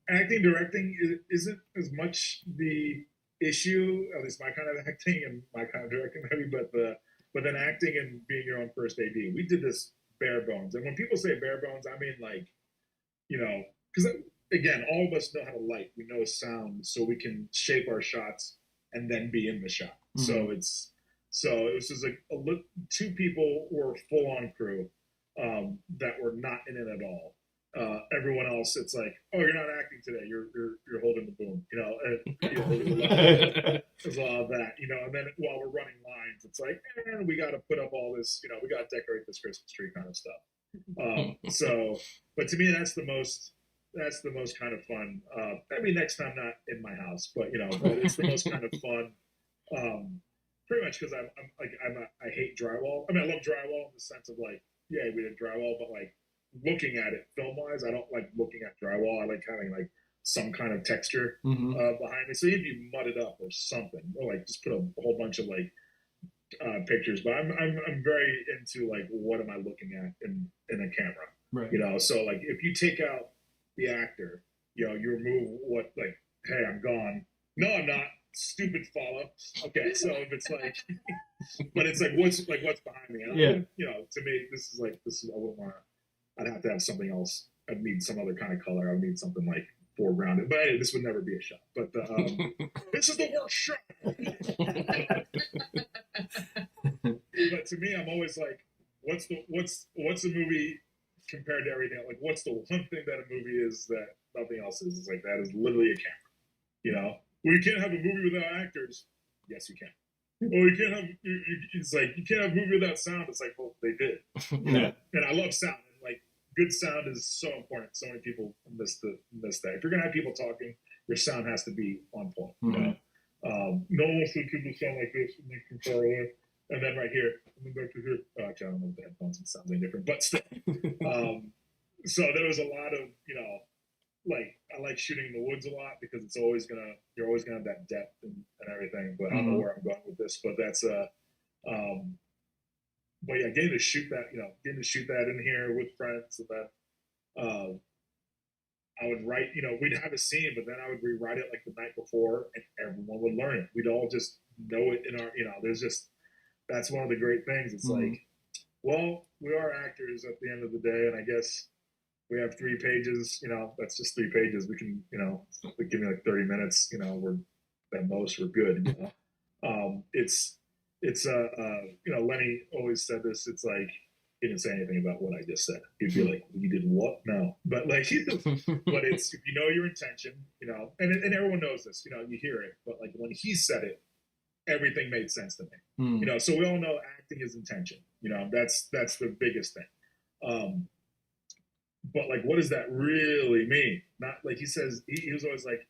directing isn't as much the issue, at least my kind of acting and my kind of directing maybe, but then acting and being your own first AD. We did this bare bones, and when people say bare bones, I mean like, you know, because again, all of us know how to light, we know sound, so we can shape our shots and then be in the shot. So it was just like two people were full on crew that were not in it at all. Everyone else, it's like, oh, you're not acting today. You're holding the boom, you know. And there's all of that, you know. And then while we're running lines, it's like, we got to put up all this, you know, we got to decorate this Christmas tree kind of stuff. So, but to me, that's the most kind of fun. I mean, next time not in my house, but you know, but it's the most kind of fun. Pretty much because I hate drywall. I mean, I love drywall in the sense of like, yeah, we did drywall, but like looking at it film wise, I don't like looking at drywall. I like having like some kind of texture behind it. So if you mud it up or something, or like just put a whole bunch of like pictures. But I'm very into like what am I looking at in a camera, right? You know, so like if you take out the actor, you know, you remove what, like, hey, I'm gone. No, I'm not. Stupid follow. Okay, so if it's like, but it's like what's behind me? And yeah. You know, to me, this is I wouldn't want to. I'd have to have something else. I'd need some other kind of color. I'd need something like foregrounded. But anyway, this would never be a shot. But this is the worst shot. But to me, I'm always like, what's the movie compared to everything, like what's the one thing that a movie is that nothing else is? It's like that is literally a camera. You know, well, you can't have a movie without actors. Yes, you can. Well, you can't have. It's like you can't have a movie without sound. It's like, well, they did. Yeah. And I love sound. And like good sound is so important. So many people miss that. If you're gonna have people talking, your sound has to be on point. You know, no one wants to people sound like this and they can far away. And then right here, and then back to here. Actually, I don't know if the headphones it sounds any different, but still. So there was a lot of, you know, like I like shooting in the woods a lot because you're always gonna have that depth and everything. But I don't know where I'm going with this, but that's but yeah, getting to shoot that in here with friends, and then I would write, you know, we'd have a scene, but then I would rewrite it like the night before, and everyone would learn it. We'd all just know it in our, you know, that's one of the great things. It's like, well, we are actors at the end of the day, and I guess we have 3 pages, you know, that's just 3 pages. We can, you know, give me like 30 minutes, you know, we're at most we're good. You know? It's you know, Lenny always said this. It's like he didn't say anything about what I just said. He'd be like, "You did what?" No, but like, but it's if you know your intention, you know, and everyone knows this. You know, you hear it, but like when he said it, everything made sense to me. You know, so we all know acting is intention. You know, that's the biggest thing. But like, what does that really mean? Not like he says. He was always like,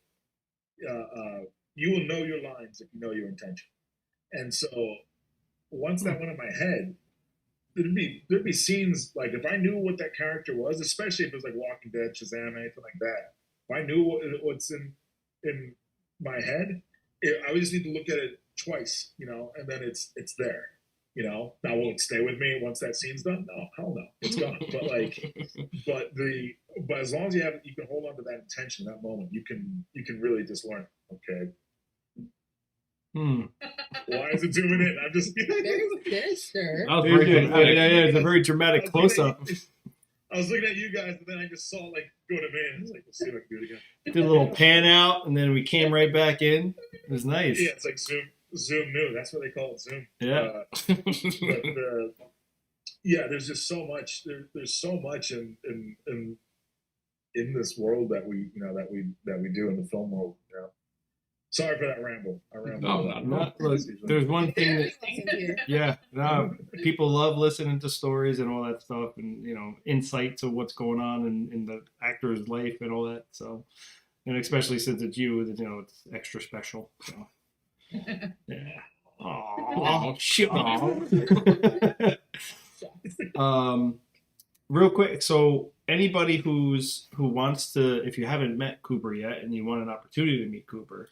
"You will know your lines if you know your intention." And so once that went in my head, there'd be scenes like if I knew what that character was, especially if it was like Walking Dead, Shazam, anything like that. If I knew what's in my head, I would just need to look at it twice, you know, and then it's there. You know, now will it stay with me once that scene's done? No, hell no, it's gone. But like, but as long as you can hold on to that intention, that moment, you can really just learn. Okay, why is it zooming in? I'm just Very sure. That was very dramatic. Yeah, it's a very dramatic close up. I was looking at you guys, and then I just saw like go to me, and I was like, let's see if I can do it again. Did a little pan out, and then we came right back in. It was nice. Yeah, it's like Zoom new. That's what they call it, Zoom. Yeah. But yeah, there's just so much. There's so much in this world that we do in the film world. You know. Sorry for that ramble. I rambled. No, look, there's one thing that people love listening to stories and all that stuff, and you know, insight to what's going on in the actor's life and all that. So, and especially since it's you know, it's extra special. So. Yeah. Oh, shit. Real quick, so anybody who wants to, if you haven't met Cooper yet and you want an opportunity to meet Cooper,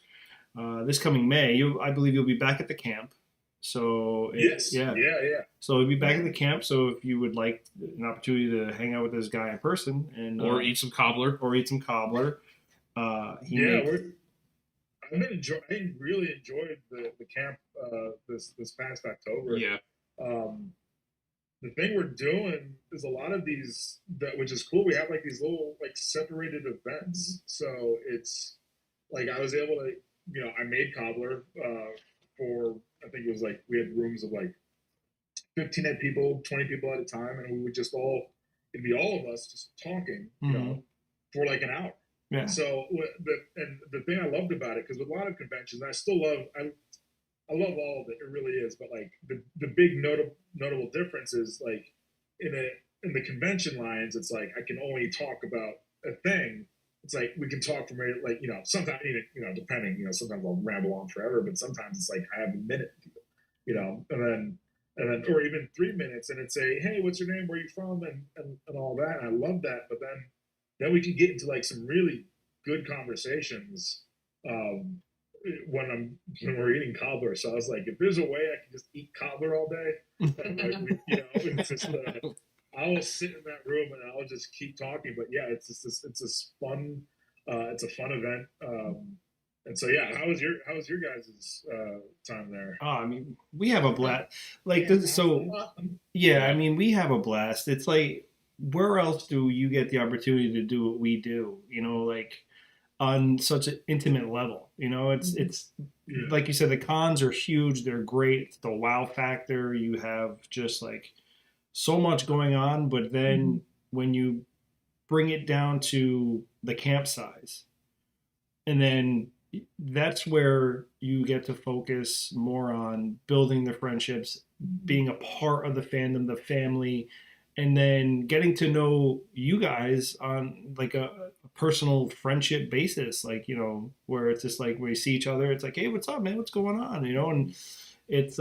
this coming May, I believe you'll be back at the camp. So yes, yeah. So we'll be back at the camp. So if you would like an opportunity to hang out with this guy in person and or eat some cobbler, I really enjoyed the camp this past October. Yeah. The thing we're doing is a lot of these which is cool. We have like these little like separated events. So it's like I was able to, you know, I made cobbler for, I think it was like we had rooms of like 15 people, 20 people at a time, and we would just it'd be all of us just talking, you know, for like an hour. Yeah. So the thing I loved about it, because with a lot of conventions, I still love I love all of it. It really is. But like the big notable difference is like in the convention lines, it's like I can only talk about a thing. It's like we can talk from like, you know, sometimes, you know, depending, you know, sometimes I'll ramble on forever, but sometimes it's like I have a minute, you know, and then or even 3 minutes, and it's hey, what's your name? Where are you from? And all that. And I love that. But then we can get into like some really good conversations when we're eating cobbler. So I was like, if there's a way I can just eat cobbler all day, and like, you know, it's just I will sit in that room and I'll just keep talking. But yeah, it's a fun event. And so yeah, how was your guys' time there? Oh, I mean, we have a blast. Like I mean, we have a blast. It's like, where else do you get the opportunity to do what we do? You know, like on such an intimate level. You know, it's like you said, the cons are huge. They're great. It's the wow factor. You have just like so much going on, but then when you bring it down to the camp size, and then that's where you get to focus more on building the friendships, being a part of the fandom, the family, and then getting to know you guys on like a personal friendship basis, like, you know, where it's just like we see each other, it's like, hey, what's up, man, what's going on, you know? And it's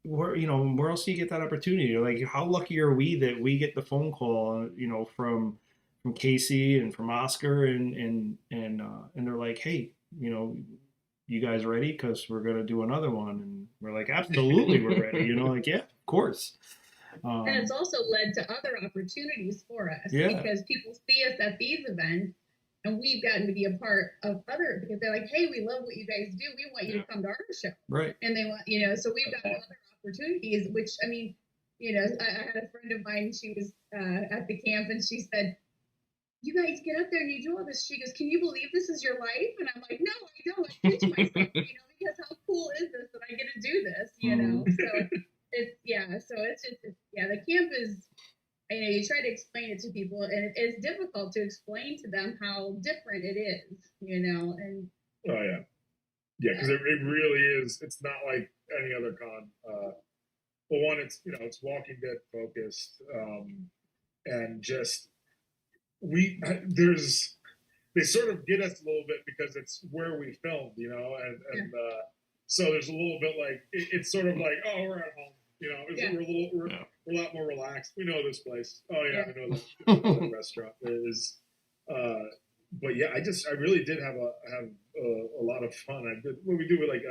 where, you know, where else do you get that opportunity? Like, how lucky are we that we get the phone call, you know, from Casey and from Oscar, and they're like, hey, you know, you guys ready? Because we're gonna do another one, and we're like, absolutely, we're ready. You know, like, yeah, of course. And it's also led to other opportunities for us, Yeah. because people see us at these events, and we've gotten to be a part of other, because they're like, hey, we love what you guys do. We want you to come to our show. Right. And they want, you know, so we've got other opportunities, which, I mean, you know, I had a friend of mine, she was at the camp, and she said, you guys get up there and you do all this. She goes, can you believe this is your life? And I'm like, no, I don't. I pinch myself, you know, because how cool is this that I get to do this, you know? So it's, yeah, so it's just, yeah, the camp is, you know, you try to explain it to people, and it's difficult to explain to them how different it is, you know? And oh, yeah. Yeah, because it really is. It's not like any other con. Well, one, it's, you know, it's Walking Dead focused, and just, they sort of get us a little bit because it's where we filmed, you know, and so there's a little bit like it's sort of like, oh, we're at home, you know, we're a lot more relaxed. We know this place. Oh yeah, I know the restaurant is. But yeah, I really did have a lot of fun. I did what we do with like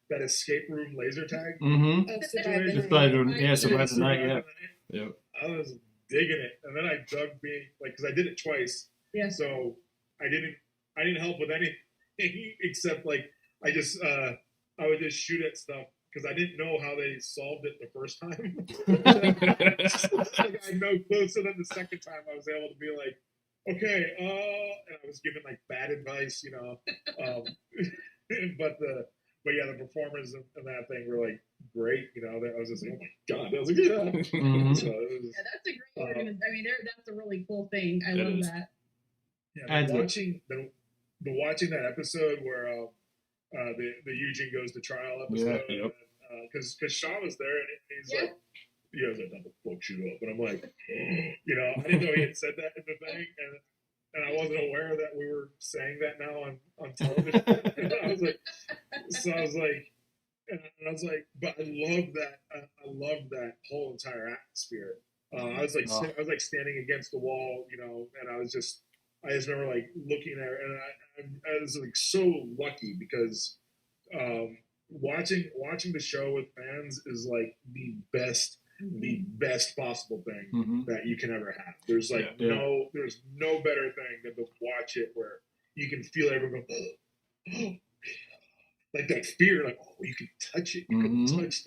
that escape room laser tag. Mm-hmm. Survive the Night. Yeah. Yep. I was digging it, and then I dug being like, because I did it twice. Yeah. So I didn't help with anything except like I would just shoot at stuff because I didn't know how they solved it the first time. Like, I had no clue. So then the second time I was able to be like, okay, and I was given like bad advice, you know. But yeah, the performers in that thing were like great, you know. I was just like, oh my god, that was a good job. Mm-hmm. So it was, yeah, that's a great organization. I mean, that's a really cool thing. I love that. Yeah, watching that episode where the Eugene goes to trial episode, because Sean was there and he's like, you guys are done to fuck shit up, and I'm like, you know, I didn't know he had said that in the thing, and I wasn't aware that we were saying that now on television. I was like, but I love that whole entire atmosphere. I was like standing against the wall, you know, and I just remember like looking there, and I was like so lucky because watching the show with fans is like the best possible thing that you can ever have. There's like there's no better thing than to watch it where you can feel everyone go, like that fear, like, oh, you can touch it, you can touch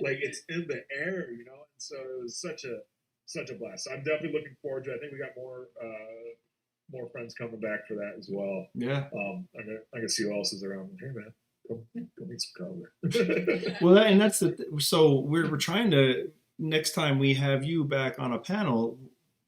like it's in the air, you know. And so it was such a blast. So I'm definitely looking forward to it. I think we got more friends coming back for that as well. Yeah. I'm gonna see who else is around. Hey man, go make some color. Well, and that's so we're trying to, next time we have you back on a panel,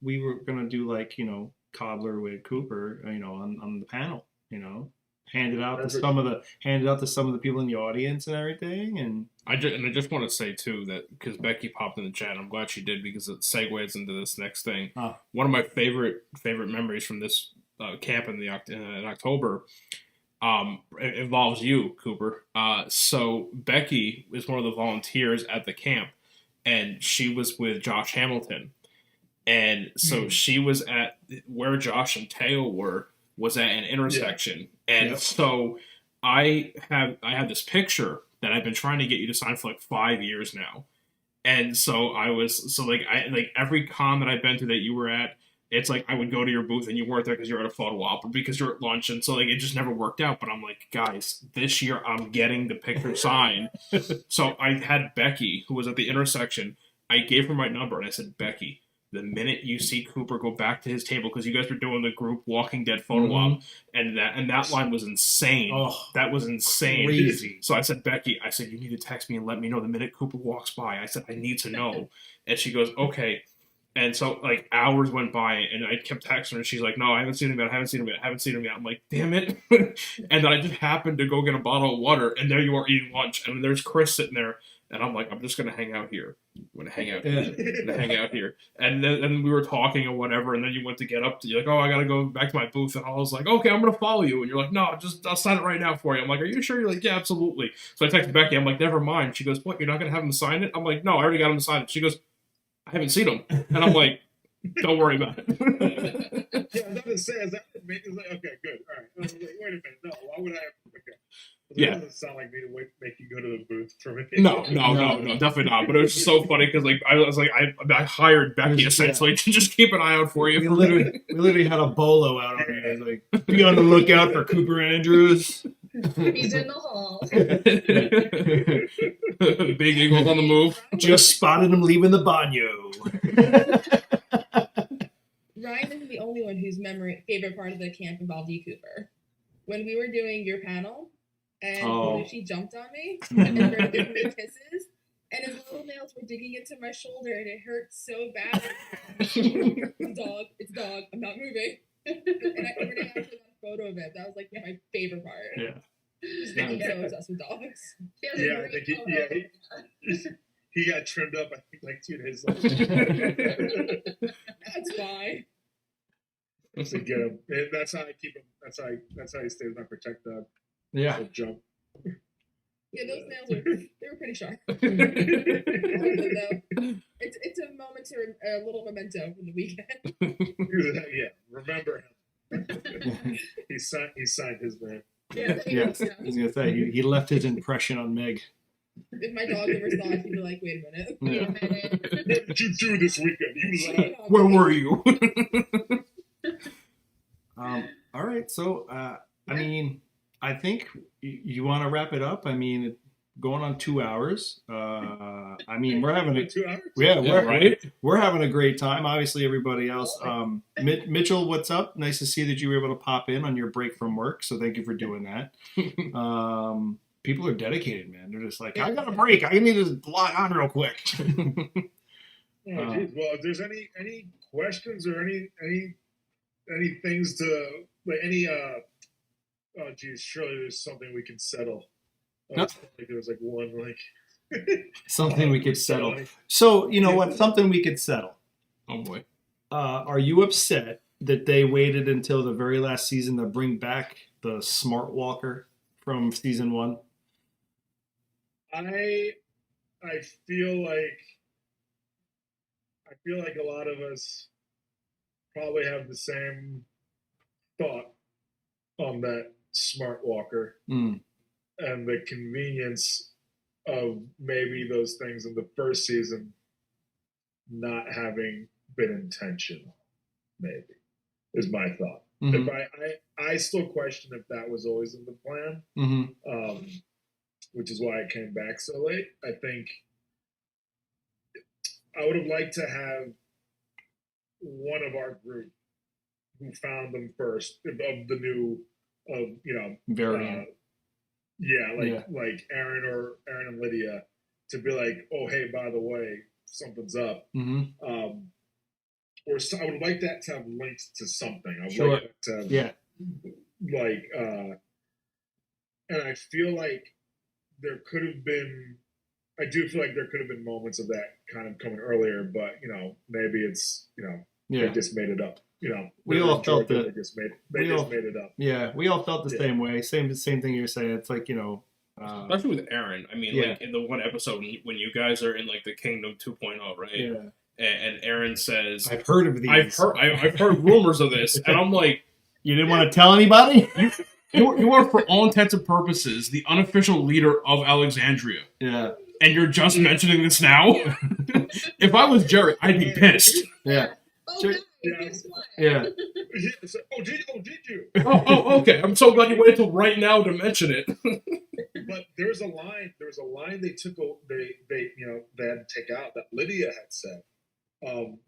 we were gonna do like, you know, Cobbler with Cooper, you know, on the panel, you know, hand it out to some of the people in the audience and everything. And I just want to say too that because Becky popped in the chat, I'm glad she did because it segues into this next thing. One of my favorite memories from this camp in October involves you, Cooper. So Becky is one of the volunteers at the camp, and she was with Josh Hamilton, and so she was at where Josh and Teo was at an intersection, and so I have this picture that I've been trying to get you to sign for like 5 years now. And so every con that I've been to that you were at, it's like I would go to your booth and you weren't there because you're at a photo op or because you're at lunch, and so like it just never worked out. But I'm like, guys, this year I'm getting the picture signed. So I had Becky, who was at the intersection, I gave her my number and I said, Becky, the minute you see Cooper go back to his table, because you guys were doing the group Walking Dead photo op, and that line was insane. Oh, that was insane. Crazy. So I said, Becky, you need to text me and let me know the minute Cooper walks by. I said, I need to know. And she goes, okay. And so, like, hours went by, and I kept texting her, and she's like, no, I haven't seen him yet, I haven't seen him yet, I haven't seen him yet. I'm like, damn it. And then I just happened to go get a bottle of water, and there you are eating lunch, and there's Chris sitting there, and I'm like, I'm just going to hang out here. I'm going to hang out here. I'm going to hang out here. And then we were talking or whatever, and then you went to get up, you're like, oh, I got to go back to my booth, and I was like, okay, I'm going to follow you. And you're like, no, I'll sign it right now for you. I'm like, are you sure? You're like, yeah, absolutely. So I texted Becky, I'm like, never mind. She goes, what, you're not going to have him sign it? I'm like, no, I already got him to sign it. She goes, I haven't seen him. And I'm like, don't worry about it. Yeah, I was about to say, is that me? It's like, okay, good, all right. I was like, wait a minute, no, why would I have? Okay. Yeah. That doesn't sound like me to make you go to the booth for me. No, definitely not. But it was just so funny because like I was like I hired Becky essentially to just keep an eye out for you. We literally had a bolo out on you. Like, be on the lookout for Cooper Andrews. He's in the hall. Big Eagles on the move. Just spotted him leaving the banyo. Ryan isn't the only one whose favorite part of the camp involved you, Cooper. When we were doing your panel, and she jumped on me and started giving me kisses, and his little nails were digging into my shoulder, and it hurt so bad. It's dog. I'm not moving. And every day I took a photo of it. That was like my favorite part. Yeah. I'm so obsessed with dogs. Yeah, I think he got trimmed up. I think like 2 days later. That's fine. To get him. And that's how I keep him. That's how he stays my protect dog. Yeah. So jump. Yeah, those nails were pretty sharp. It's a moment a little memento from the weekend. Yeah, remember him. he signed his name. Yeah, I was gonna say he left his impression on Meg. If my dog ever saw it, he'd be like, "Wait a minute, What did you do this weekend? You lied. Where were you? All right, so I mean, I think you want to wrap it up. I mean, going on 2 hours. I mean, we're having 2 hours. We're having a great time. Obviously, everybody else. Mitchell, what's up? Nice to see that you were able to pop in on your break from work. So thank you for doing that. People are dedicated, man. They're just like, I got a break. I need to log on real quick. Well, if there's any questions or any things to like any oh geez, surely there's something we can settle. Like there was like one something we could settle. So you know what? Something we could settle. Oh boy. Are you upset that they waited until the very last season to bring back the Smart Walker from season 1? I feel like a lot of us probably have the same thought on that Smart Walker and the convenience of maybe those things in the first season not having been intentional, maybe, is my thought. Mm-hmm. If I still question if that was always in the plan, which is why it came back so late. I think I would have liked to have one of our group who found them first of the new, variant. Like Aaron and Lydia to be like, oh hey, by the way, something's up. Or so, I would like that to have links to something. I would like that to have, and I feel like there could have been. I do feel like there could have been moments of that kind of coming earlier, but maybe it's they just made it up. We all felt that they just made it up. Yeah, we all felt the same way. Same thing you're saying. It's like especially with Aaron. I mean, like in the one episode when you guys are in like the Kingdom 2.0, right? Yeah. And Aaron says, "I've heard of these. I've heard rumors of this," and I'm like, "You didn't want to tell anybody." You are, for all intents and purposes, the unofficial leader of Alexandria. Yeah. And you're just mentioning this now? If I was Jerry, I'd be pissed. Yeah. Guess what? Yeah. Did you? Oh, okay. I'm so glad you waited till right now to mention it. But there was a line they took. They had to take out that Lydia had said,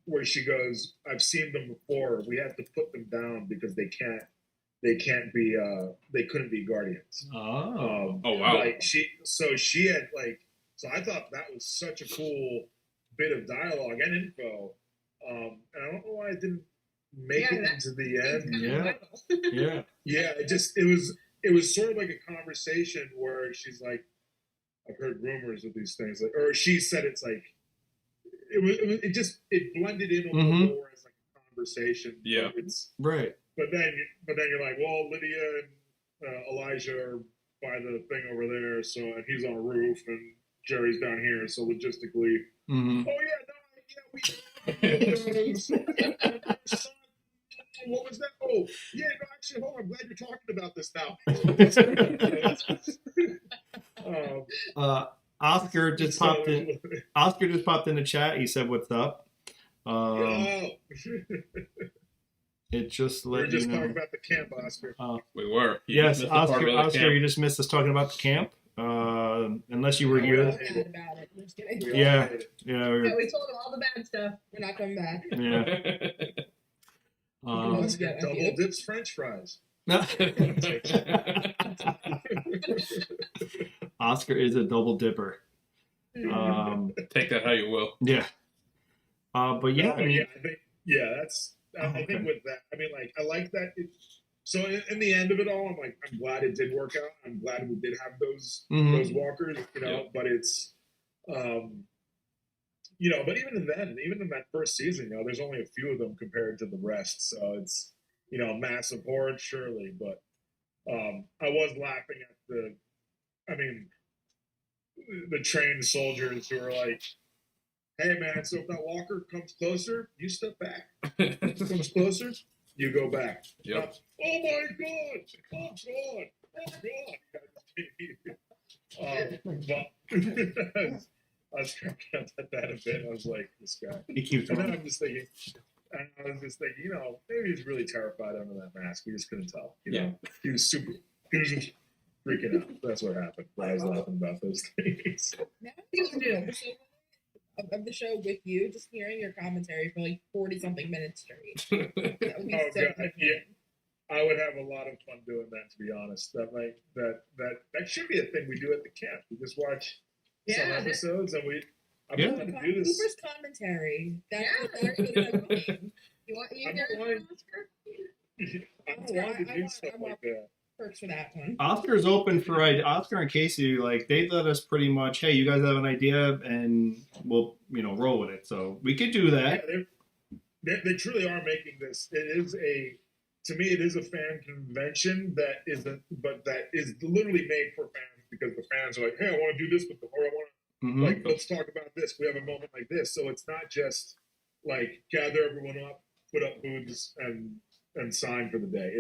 where she goes, "I've seen them before. We have to put them down because they can't be. They couldn't be guardians." Oh. Oh wow. Like she had like. So I thought that was such a cool bit of dialogue and info And I don't know why it didn't make it into the end. Yeah. Yeah, it was sort of like a conversation where she's like, I've heard rumors of these things, like, or she said it's like it blended in a little more as like a conversation. Yeah. Right. But then you're like, well, Lydia and Elijah are by the thing over there, so and he's on a roof and Jerry's down here, so logistically, Mm-hmm. oh yeah, what was that? Oh yeah, no, actually, hold on, I'm glad you're talking about this now. Oscar just popped in. Oscar just popped in the chat. He said, "What's up?" It just let we were just you know. talking about the camp, Oscar. We were. Yes, Oscar, you just missed us talking about the camp. Unless you were here. About it. I'm just kidding. Yeah. We told him all the bad stuff. We're not coming back. Yeah. Oscar double dips French fries. Oscar is a double dipper. Take that how you will. Yeah. But yeah, I mean, I think with that, I mean, like, I like that. So in the end of it all, I'm glad it did work out. I'm glad we did have those walkers, you know. But it's, you know, but even in that first season, you know, there's only a few of them compared to the rest. So it's, you know, massive horde, surely. But I was laughing at the trained soldiers who are like, hey man, so if that walker comes closer, you step back. If it comes closer, you go back. Yep. Oh my god! Oh god! I was cracking up at that a bit. I was like, this guy. he keeps And then going. I was just thinking, you know, maybe he's really terrified under that mask. We just couldn't tell. You know, he was just freaking out. That's what happened. I was laughing about those things. Now of the show with you, just hearing your commentary for like 40-something minutes straight. That would be so God, yeah. I would have a lot of fun doing that, to be honest. That should be a thing we do at the camp. We just watch some episodes and I'm going to do this. Cooper's commentary. That's You want Oscar? I'm trying to do stuff like that. Perks for that one. Oscar's open for Oscar and Casey. Like they let us pretty much, hey, you guys have an idea, and we'll roll with it. So we could do that. Yeah, they truly are making this. To me, it is a fan convention that is literally made for fans because the fans are like, hey, I want to do this with them, or I want to like let's talk about this. We have a moment like this, so it's not just like gather everyone up, put up booths, and sign for the day.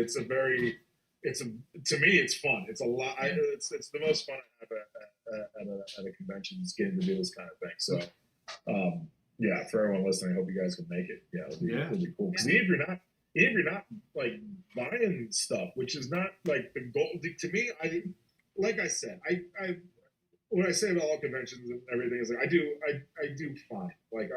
To me, it's fun. It's a lot. It's the most fun I have at a convention. Is getting to do this kind of thing. So, yeah, for everyone listening, I hope you guys can make it. Yeah, it'll be cool. Because even if you're not like buying stuff, which is not like the goal. To me, like I said, I when I say about all conventions and everything is like I do fine. Like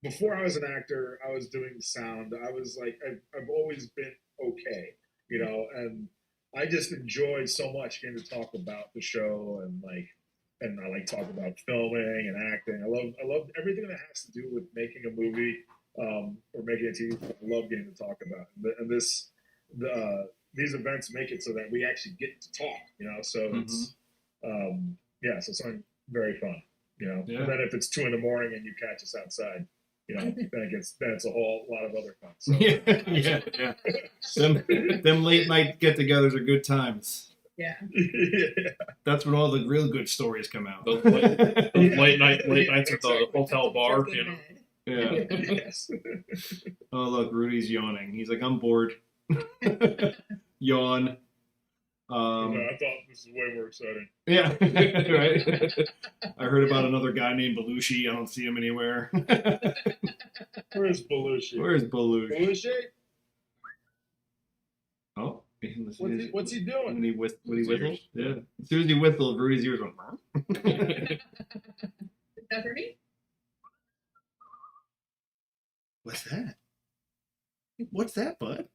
before I was an actor, I was doing sound. I was like I've always been okay. You know, and I just enjoy so much getting to talk about the show and I like talk about filming and acting. I love everything that has to do with making a movie or making a TV show. I love getting to talk about it. And these events make it so that we actually get to talk. You know, so it's so it's something very fun. You know, and then if it's 2 a.m. and you catch us outside. You know, then it's a whole lot of other fun. So. Yeah. Them late night get-togethers are good times. Yeah. That's when all the real good stories come out. Those late nights at the hotel bar, you know. Yeah. Yes. Oh look, Rudy's yawning. He's like, I'm bored. Yawn. I thought this was way more exciting. Yeah, right. I heard about another guy named Belushi. I don't see him anywhere. Where's Belushi? Where's Belushi? Belushi? Oh, what's he doing? When he whistles? Yeah. As soon as he whistles, Rudy's ears went. Is that for me? What's that? What's that, bud?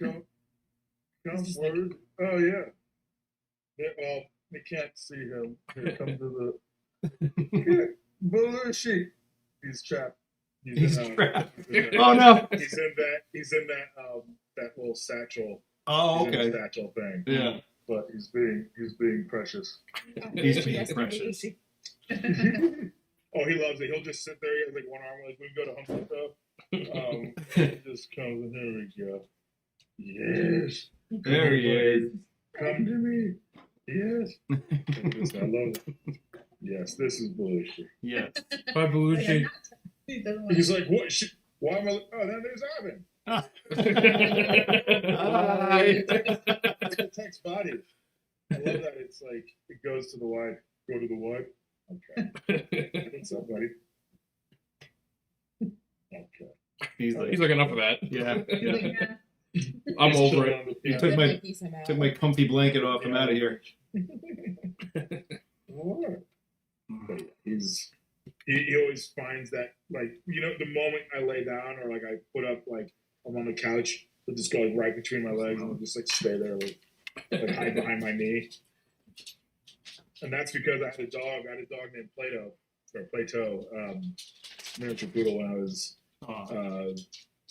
Come forward. Oh yeah. Well, we can't see him. Here, come to the Belushi. He's trapped He's in, trapped. he's in Oh no. He's in that little satchel. Oh, He's in okay. the satchel thing. Yeah. But he's being precious. He's being precious. Oh, he loves it. He'll just sit there. He has like one arm. Like we go to Home Depot. He just comes and here we go. Yes. There he is. Come to me. Yes. I love it. Yes, this is bullshit. Yes. Bye, Belushi. He's like, what? Why am I? Oh, then there's Ivan. Hi. Text body. I love that. It's like it goes to the wide. Go to the wide. Okay. What's up, buddy? Okay. He's like, enough of that. yeah. I'm He's over chilling it. on the You piano. took my comfy blanket off. I'm out of here. What? But he always finds that, like, you know, the moment I lay down or like I put up, like I'm on the couch, he'll just go like, right between my legs and he'll just like stay there, like hide behind my knee. And that's because I had a dog named Plato, miniature poodle when I was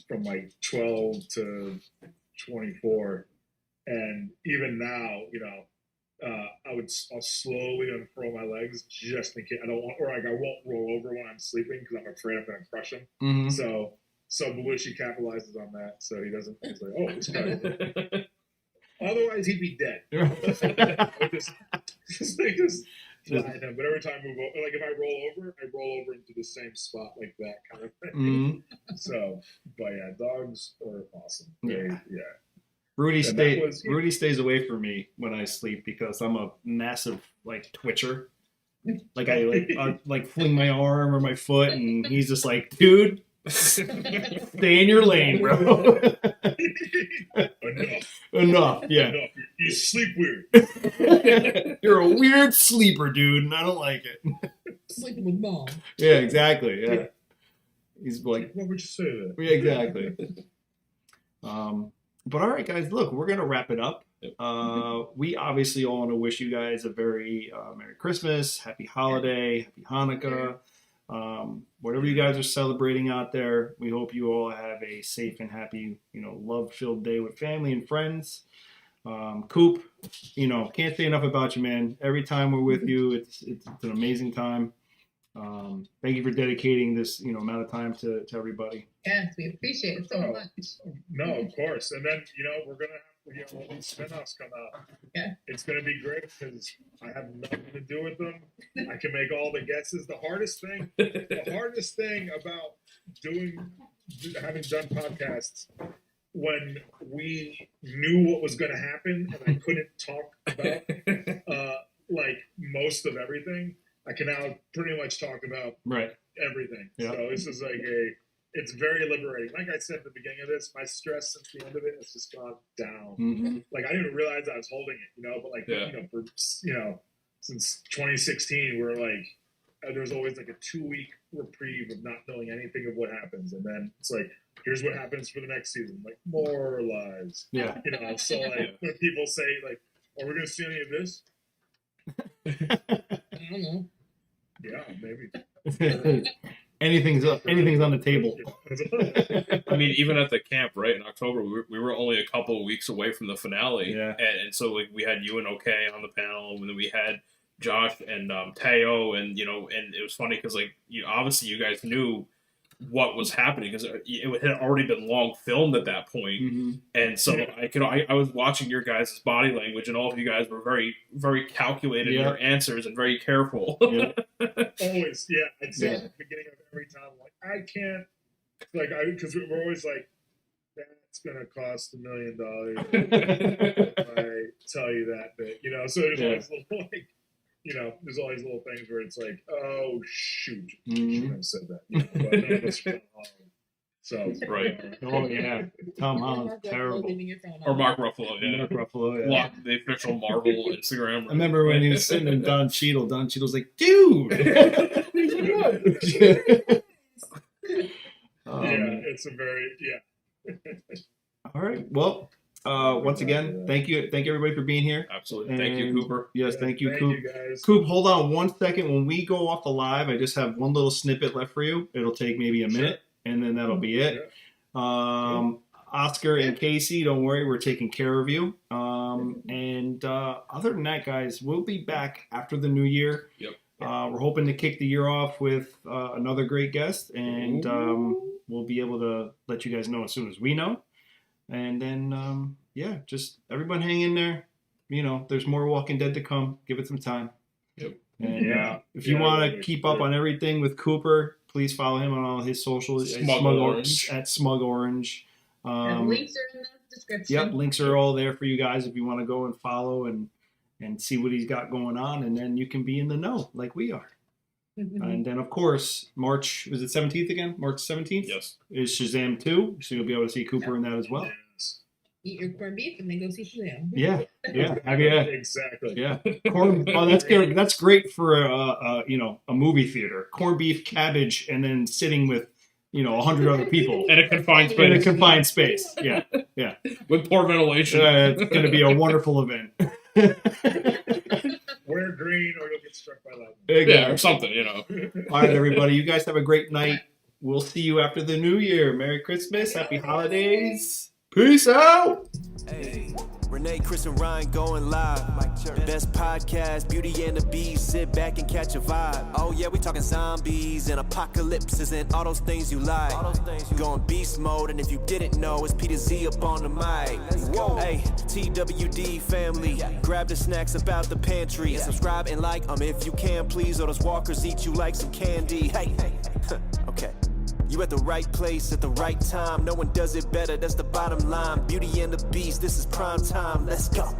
from like 12 to 24, and even now, you know, I'll slowly unfurl my legs just in case I don't want, or like I won't roll over when I'm sleeping because I'm afraid I'm gonna crush him. Mm-hmm. So Belushi capitalizes on that, so he doesn't. He's like, oh, this guy. Otherwise, he'd be dead. I would just fly at him. But every time I move over, like if I roll over into the same spot like that kind of thing. Mm-hmm. So, but yeah, dogs are awesome. Yeah. Yeah. Rudy And Rudy stays away from me when I sleep because I'm a massive like twitcher. Like I like fling my arm or my foot, and he's just like, dude, stay in your lane, bro. Enough. Yeah. Enough. You sleep weird. You're a weird sleeper, dude, and I don't like it. Sleeping with mom. Yeah, exactly. Yeah. He's like, What would you say to that? yeah, exactly. But all right, guys, look, we're gonna wrap it up. We obviously all want to wish you guys a very Merry Christmas, Happy Holiday, Happy Hanukkah, whatever you guys are celebrating out there. We hope you all have a safe and happy, you know, love-filled day with family and friends. Coop, you know, can't say enough about you, man. Every time we're with you, it's an amazing time. Thank you for dedicating this, you know, amount of time to everybody. Yes, we appreciate it so much. No, of course. And then, you know, we're going to have, you know, all these spin-offs come out. Yeah. It's going to be great because I have nothing to do with them. I can make all the guesses. The hardest thing about having done podcasts, when we knew what was going to happen and I couldn't talk about like most of everything, I can now pretty much talk about everything. Yeah. So this is like it's very liberating. Like I said at the beginning of this, my stress since the end of it has just gone down. Mm-hmm. Like I didn't even realize I was holding it, you know. But like you know, since 2016, we're like there's always like a 2-week reprieve of not knowing anything of what happens, and then it's like here's what happens for the next season, like more lies. Yeah. You know, so like when people say like, "Are we gonna see any of this?" I don't know. Yeah, maybe. Anything's on the table. I mean, even at the camp, right, in October, we were only a couple of weeks away from the finale. Yeah. And so, like, we had you and OK on the panel, and then we had Josh and Teo, and, you know, and it was funny because, like, obviously you guys knew what was happening because it had already been long filmed at that point. Mm-hmm. And so I was watching your guys' body language, and all of you guys were very, very calculated in your answers and very careful. Yeah. Always, yeah. I'd say at the beginning of every time, like, I can't, like, because we're always like, that's going to cost $1 million if I tell you that bit, you know? So there's always little, like, you know, there's all these little things where it's like, oh, shoot, shouldn't have said that. You know? But none of us are Tom Holland. So, right. Oh, yeah. Tom Holland's Mark Ruffalo terrible. leaving your phone on. Or Mark Ruffalo, yeah. Mark Ruffalo, yeah. Block the official Marvel Instagram. I remember when he was sitting in Don Cheadle. Don Cheadle's like, dude! He's good. yeah, it's a very, All right. Well, once again, thank you everybody for being here. Absolutely. Thank you, Cooper. Yes, thank you, Thank Coop. you guys. Coop, hold on 1 second. When we go off the live, I just have one little snippet left for you. It'll take maybe a minute, and then that'll be it. Oscar and Casey, don't worry, we're taking care of you. And other than that, guys, we'll be back after the new year. Yep. We're hoping to kick the year off with another great guest, and we'll be able to let you guys know as soon as we know. And then, just everyone hang in there. You know, there's more Walking Dead to come. Give it some time. Yep. And if you want to keep up on everything with Cooper, please follow him on all his socials. Orange. At Smug Orange. And links are in the description. Yep, links are all there for you guys if you want to go and follow and see what he's got going on, and then you can be in the know like we are. And then, of course, March, was it 17th again? March 17th? Yes. Is Shazam 2, so you'll be able to see Cooper in that as well. Eat your corned beef and then go see Shazam. Yeah. I mean, Exactly. yeah. That's good. That's great for a movie theater. Corned beef, cabbage, and then sitting with 100 other people In a confined space. in a confined space. Yeah. With poor ventilation. It's going to be a wonderful event. Wear green or you'll get struck by lightning. Yeah, or something, All right, everybody. You guys have a great night. We'll see you after the new year. Merry Christmas. Happy holidays. Peace out. Hey, Renee, Chris, and Ryan going live. Best podcast, Beauty and the Beast. Sit back and catch a vibe. Oh yeah, we talking zombies and apocalypses and all those things you like. Going beast mode, and if you didn't know, it's Peter Z up on the mic. Whoa, hey, TWD family, grab the snacks about the pantry and subscribe and like if you can, please. Or those walkers eat you like some candy. Hey, okay. You at the right place at the right time. No one does it better, that's the bottom line. Beauty and the Beast, this is prime time. Let's go.